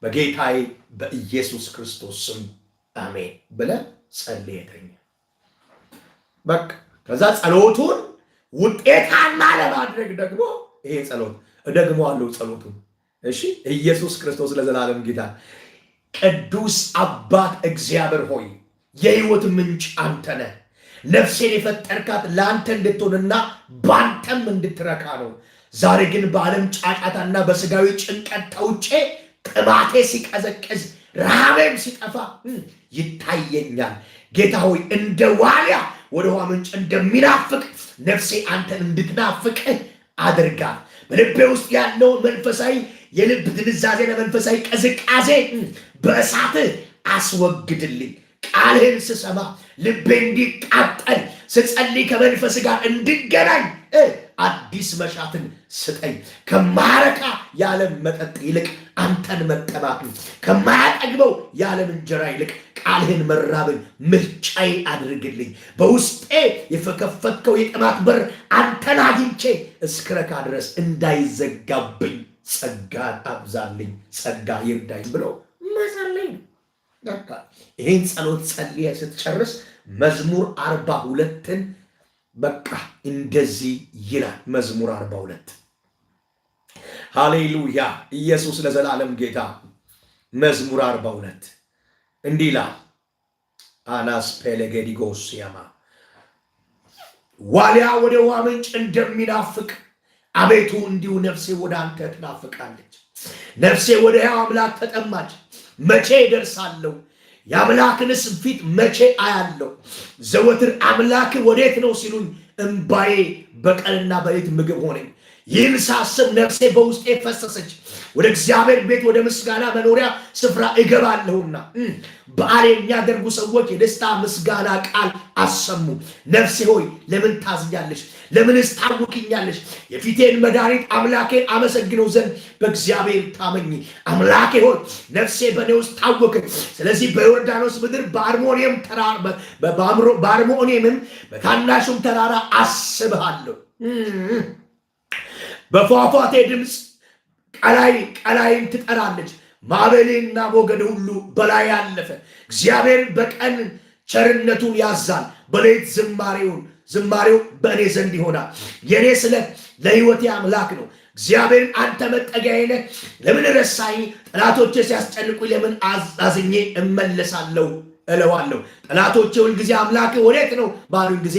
በጌታዬ በኢየሱስ ክርስቶስ ስም አሜን ብለህ ጸልየተኛ። በቃ ከዛ ጸሎቱን ውጤታማ ለማድረግ ደግሞ ይሄ ጸሎት እደግመዋለሁ ጸሎቱን። እሺ፣ ኢየሱስ ክርስቶስ ለዘላለም ጌታ። ቅዱስ አባት እግዚአብሔር ሆይ የህይወት ምንጭ አንተ ነህ። ነፍሴን የፈጠርካት ለአንተ እንድትሆንና በአንተም እንድትረካ ነው። ዛሬ ግን በዓለም ጫጫታና በስጋዊ ጭንቀት ተውጬ ጥማቴ ሲቀዘቅዝ ረሃቤም ሲጠፋ ይታየኛል። ጌታ ሆይ እንደ ዋልያ ወደ ውሃ ምንጭ እንደሚናፍቅ ነፍሴ አንተን እንድትናፍቅ አድርጋት። በልቤ ውስጥ ያለውን መንፈሳዊ የልብ ድንዛዜና መንፈሳዊ ቅዝቃዜ በእሳትህ አስወግድልኝ። ቃልህን ስሰማ ልቤ እንዲቃጠል ስጸልይ ከመንፈስ ጋር እንድገናኝ አዲስ መሻትን ስጠኝ። ከማያረካ የዓለም መጠጥ ይልቅ አንተን መጠማትን፣ ከማያጠግበው የዓለም እንጀራ ይልቅ ቃልህን መራብን ምርጫዬ አድርግልኝ። በውስጤ የከፈትከው የጥማት በር አንተን አግኝቼ እስክረካ ድረስ እንዳይዘጋብኝ ጸጋን አብዛልኝ፣ ጸጋ ይርዳኝ ብሎ መጸለይ። ይህን ጸሎት ጸልየ ስትጨርስ መዝሙር 42ን በቃ እንደዚህ ይላል። መዝሙር 42 ሃሌሉያ! ኢየሱስ ለዘላለም ጌታ። መዝሙር 42 እንዲህ ይላል። አናስ ፔሌጌዲጎስ ያማ ዋልያ ወደ ውሃ ምንጭ እንደሚናፍቅ አቤቱ እንዲሁ ነፍሴ ወደ አንተ ትናፍቃለች። ነፍሴ ወደ ሕያው አምላክ ተጠማች። መቼ ደርሳለሁ? የአምላክንስ ፊት መቼ አያለው? ዘወትር አምላክ ወዴት ነው ሲሉኝ እምባዬ በቀንና በሌት ምግብ ሆነኝ። ይህን ሳስብ ነፍሴ በውስጤ ፈሰሰች። ወደ እግዚአብሔር ቤት ወደ ምስጋና መኖሪያ ስፍራ እገባለሁና በዓል የሚያደርጉ ሰዎች የደስታ ምስጋና ቃል አሰሙ። ነፍሴ ሆይ ለምን ታዝኛለሽ? ለምንስ ታውኪኛለሽ? የፊቴን መድኃኒት አምላኬን አመሰግነው ዘንድ በእግዚአብሔር ታመኝ። አምላኬ ሆይ ነፍሴ በእኔ ውስጥ ታወከች። ስለዚህ በዮርዳኖስ ምድር በአርሞንኤምም በታናሹም ተራራ አስብሃለሁ። በፏፏቴ ድምፅ ቀላይን ትጠራለች። ማዕበልና ሞገድ ሁሉ በላይ ያለፈ። እግዚአብሔር በቀን ቸርነቱን ያዛል፣ በሌሊት ዝማሬው በእኔ ዘንድ ይሆናል። የእኔ ስለት ለሕይወቴ አምላክ ነው። እግዚአብሔርን አንተ መጠጊያዬ ነህ። ለምን ረሳኝ? ጠላቶቼ ሲያስጨንቁኝ ለምን አዝኜ እመለሳለሁ እለዋለሁ። ጠላቶቼ ሁልጊዜ አምላክ ወዴት ነው ባሉኝ ጊዜ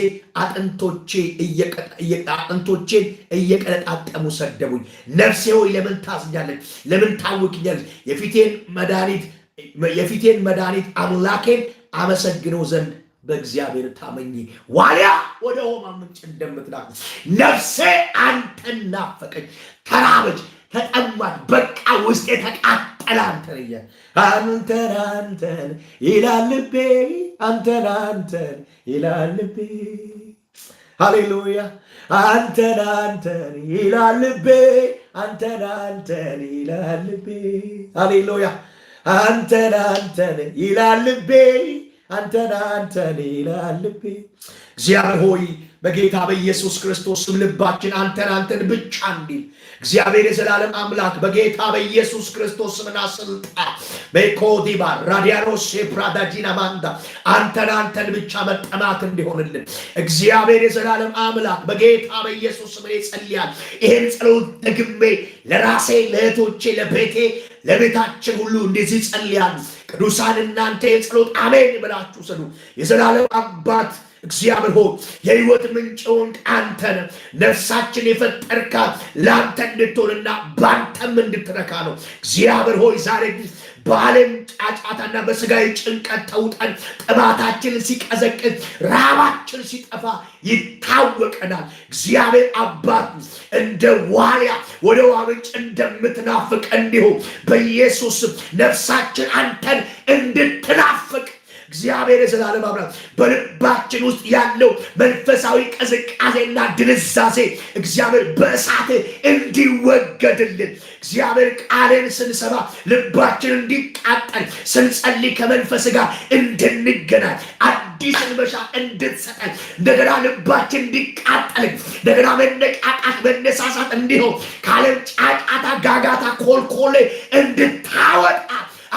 አጥንቶቼን እየቀለጣጠሙ ሰደቡኝ። ነፍሴ ሆይ ለምን ታዝኛለች? ለምን ታውክኛለች? የፊቴን መድኃኒት አምላኬን አመሰግነው ዘንድ በእግዚአብሔር ታመኚ። ዋልያ ወደ ሆማ ምንጭ እንደምትላክ ነፍሴ አንተን ናፈቀች፣ ተራበች፣ ተጠማች፣ በቃ ውስጤ ተቃጠለ አንተን ይላል ልቤ፣ አንተን ይላል ልቤ። ሃሌሉያ አንተን ይላል ልቤ፣ አንተን ይላል ልቤ። ሃሌሉያ አንተን ይላል ልቤ፣ አንተን ይላል ልቤ። እግዚአብሔር ሆይ በጌታ በኢየሱስ ክርስቶስ ስም ልባችን አንተን ብቻ እንዲል እግዚአብሔር የዘላለም አምላክ በጌታ በኢየሱስ ክርስቶስ ስምና ስልጣን በኮዲባ ራዲያኖስ ፕራዳጂና ማንዳ አንተን ብቻ መጠማት እንዲሆንልን እግዚአብሔር የዘላለም አምላክ በጌታ በኢየሱስ ስም ይጸልያል። ይሄን ጸሎት ደግሜ ለራሴ ለእህቶቼ ለቤቴ ለቤታችን ሁሉ እንደዚህ ጸልያል። ቅዱሳን እናንተ የጸሎት አሜን ብላችሁ ስሉ። የዘላለም አባት እግዚአብሔር ሆይ የሕይወት ምንጭውን አንተን ነፍሳችን የፈጠርካ ለአንተ እንድትሆንና በአንተም እንድትረካ ነው። እግዚአብሔር ሆይ ዛሬ በዓለም ጫጫታና በስጋዊ ጭንቀት ተውጠን ጥማታችን ሲቀዘቅዝ ረሃባችን ሲጠፋ ይታወቀናል። እግዚአብሔር አባት እንደ ዋልያ ወደ ውሃ ምንጭ እንደምትናፍቅ እንዲሁ በኢየሱስ ነፍሳችን አንተን እንድትናፍቅ እግዚአብሔር የዘላለም አምላክ በልባችን ውስጥ ያለው መንፈሳዊ ቅዝቃዜና ድንዛዜ እግዚአብሔር በእሳት እንዲወገድልን እግዚአብሔር ቃልን ስንሰማ ልባችን እንዲቃጠል ስንጸልይ ከመንፈስ ጋር እንድንገናኝ አዲስን መሻ እንድትሰጠን እንደገና ልባችን እንዲቃጠል እንደገና መነቃቃት መነሳሳት እንዲሆን ከዓለም ጫጫታ ጋጋታ ኮልኮሌ እንድታወጣ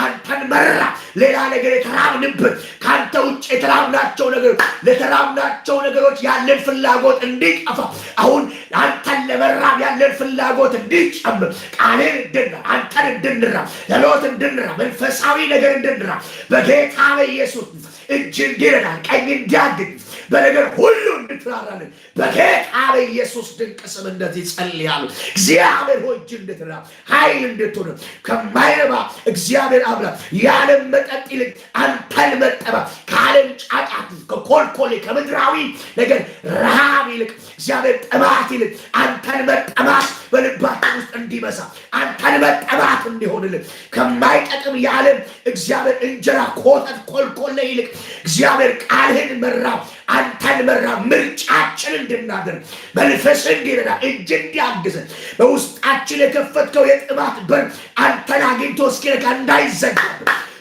አንተን መራ። ሌላ ነገር የተራብንበት ካንተ ውጭ የተራብናቸው ነገሮች ለተራብናቸው ነገሮች ያለን ፍላጎት እንዲጠፋ አሁን አንተን ለመራብ ያለን ፍላጎት እንዲጨምር ቃልን እንድንራ አንተን እንድንራ ለሎት እንድንራ መንፈሳዊ ነገር እንድንራ በጌታ በኢየሱስ እጅ እንዲረዳ ቀኝ እንዲያግድ በነገር ሁሉ እንድትራራልን በጌታ በኢየሱስ ድንቅ ስም እንደዚህ ጸልያለሁ። እግዚአብሔር ሆይ እጅ እንድትራ ኃይል እንድትሆን ከማይረባ እግዚአብሔር አምላክ የዓለም መጠጥ ይልቅ አንተን መጠባት ከዓለም ጫጫት ከኮልኮሌ ከምድራዊ ነገር ረሃብ ይልቅ እግዚአብሔር ጥማት ይልቅ አንተን መጠማት በልባችን ውስጥ እንዲበዛ አንተን መጠማት እንዲሆንልን ከማይጠቅም የዓለም እግዚአብሔር እንጀራ ኮተት ኮልኮሌ ይልቅ እግዚአብሔር ቃልህን መራብ አንተን መራብ ምርጫችን እንድናደርግ መንፈስ እንዲረዳ እጅ እንዲያግዘን በውስጣችን የከፈትከው የጥማት በር አንተን አግኝቶ እስኪነካ እንዳይዘጋ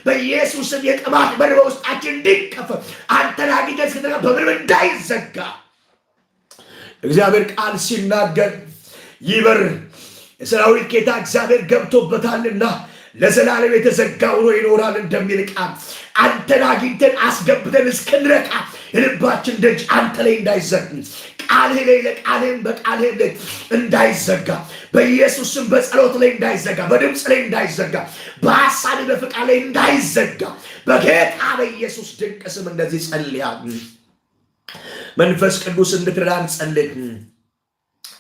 በኢየሱስም የጥማት በር በውስጣችን እንዲከፈት አንተን አግኝቶ እስኪነካ በምንም እንዳይዘጋ እግዚአብሔር ቃል ሲናገር ይበር የሰራዊት ጌታ እግዚአብሔር ገብቶበታልና ለዘላለም የተዘጋ ሆኖ ይኖራል እንደሚል ቃል አንተን አግኝተን አስገብተን እስክንረካ የልባችን ደጅ አንተ ላይ እንዳይዘጋ ቃልህ ላይ ለቃልህም በቃልህ ላይ እንዳይዘጋ በኢየሱስም በጸሎት ላይ እንዳይዘጋ በድምፅ ላይ እንዳይዘጋ በሐሳብ በፍቃድ ላይ እንዳይዘጋ በጌታ በኢየሱስ ድንቅ ስም እንደዚህ ጸልያለሁ። መንፈስ ቅዱስ እንድትረዳን ጸልይ።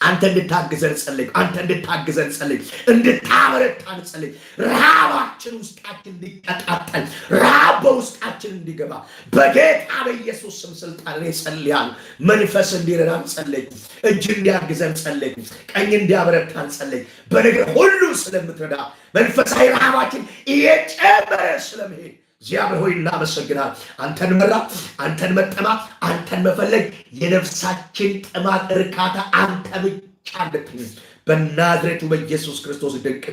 አንተ እንድታግዘን ጸልይ። አንተ እንድታግዘን ጸልይ። እንድታበረታን ጸልይ። ረሃባችን ውስጣችን እንዲቀጣጠል ረሃብ በውስጣችን እንዲገባ በጌታ በኢየሱስ ስም ስልጣን ላይ ጸልያለሁ። መንፈስ እንዲረዳን ጸልይ። እጅ እንዲያግዘን ጸልይ። ቀኝ እንዲያበረታን ጸልይ። በነገር ሁሉ ስለምትረዳ መንፈሳዊ ረሃባችን እየጨመረ ስለመሄድ እግዚአብሔር ሆይ እናመሰግናለን። አንተን መራብ አንተን መጠማት አንተን መፈለግ የነፍሳችን ጥማት እርካታ አንተ ብቻ እንድትሆን በናዝሬቱ በኢየሱስ ክርስቶስ ድንቅ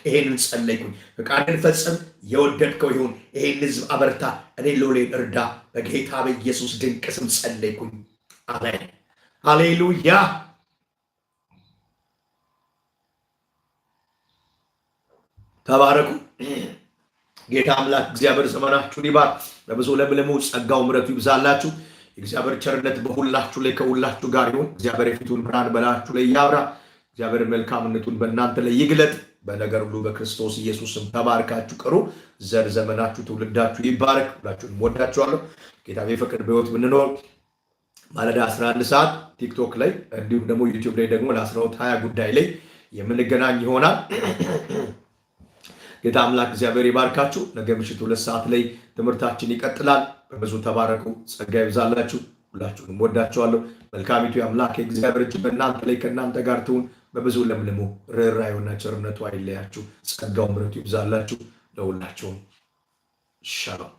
ይሄንን ጸለይኩኝ። ፈቃድን ፈጽም የወደድከው ይሁን። ይሄን ሕዝብ አበርታ። እኔ ሎሌን እርዳ። በጌታ በኢየሱስ ድንቅ ስም ጸለይኩኝ። አሜን። ሃሌሉያ። ተባረኩ። ጌታ አምላክ እግዚአብሔር ዘመናችሁን ይባርክ። በብዙ ለምለሙ ጸጋው ምሕረቱ ይብዛላችሁ። የእግዚአብሔር ቸርነት በሁላችሁ ላይ ከሁላችሁ ጋር ይሁን። እግዚአብሔር የፊቱን ብርሃን በላያችሁ ላይ ያብራ። እግዚአብሔር መልካምነቱን በእናንተ ላይ ይግለጥ። በነገር ሁሉ በክርስቶስ ኢየሱስም ተባርካችሁ ቅሩ። ዘር ዘመናችሁ ትውልዳችሁ ይባረክ። ሁላችሁንም ወዳችኋለሁ። ጌታ ቢፈቅድ በሕይወት ብንኖር ማለዳ 11 ሰዓት ቲክቶክ ላይ እንዲሁም ደግሞ ዩቲዩብ ላይ ደግሞ ለ12:20 ጉዳይ ላይ የምንገናኝ ይሆናል። ጌታ አምላክ እግዚአብሔር ይባርካችሁ። ነገ ምሽት 2 ሰዓት ላይ ትምህርታችን ይቀጥላል። በብዙ ተባረኩ። ጸጋ ይብዛላችሁ። ሁላችሁንም ወዳችኋለሁ። መልካሚቱ የአምላክ የእግዚአብሔር እጅ በእናንተ ላይ ከእናንተ ጋር ትሁን። በብዙ ለምልሙ። ርኅራኄውና ቸርነቱ አይለያችሁ። ጸጋው ምሕረቱ ይብዛላችሁ። ለሁላችሁም ሻሎም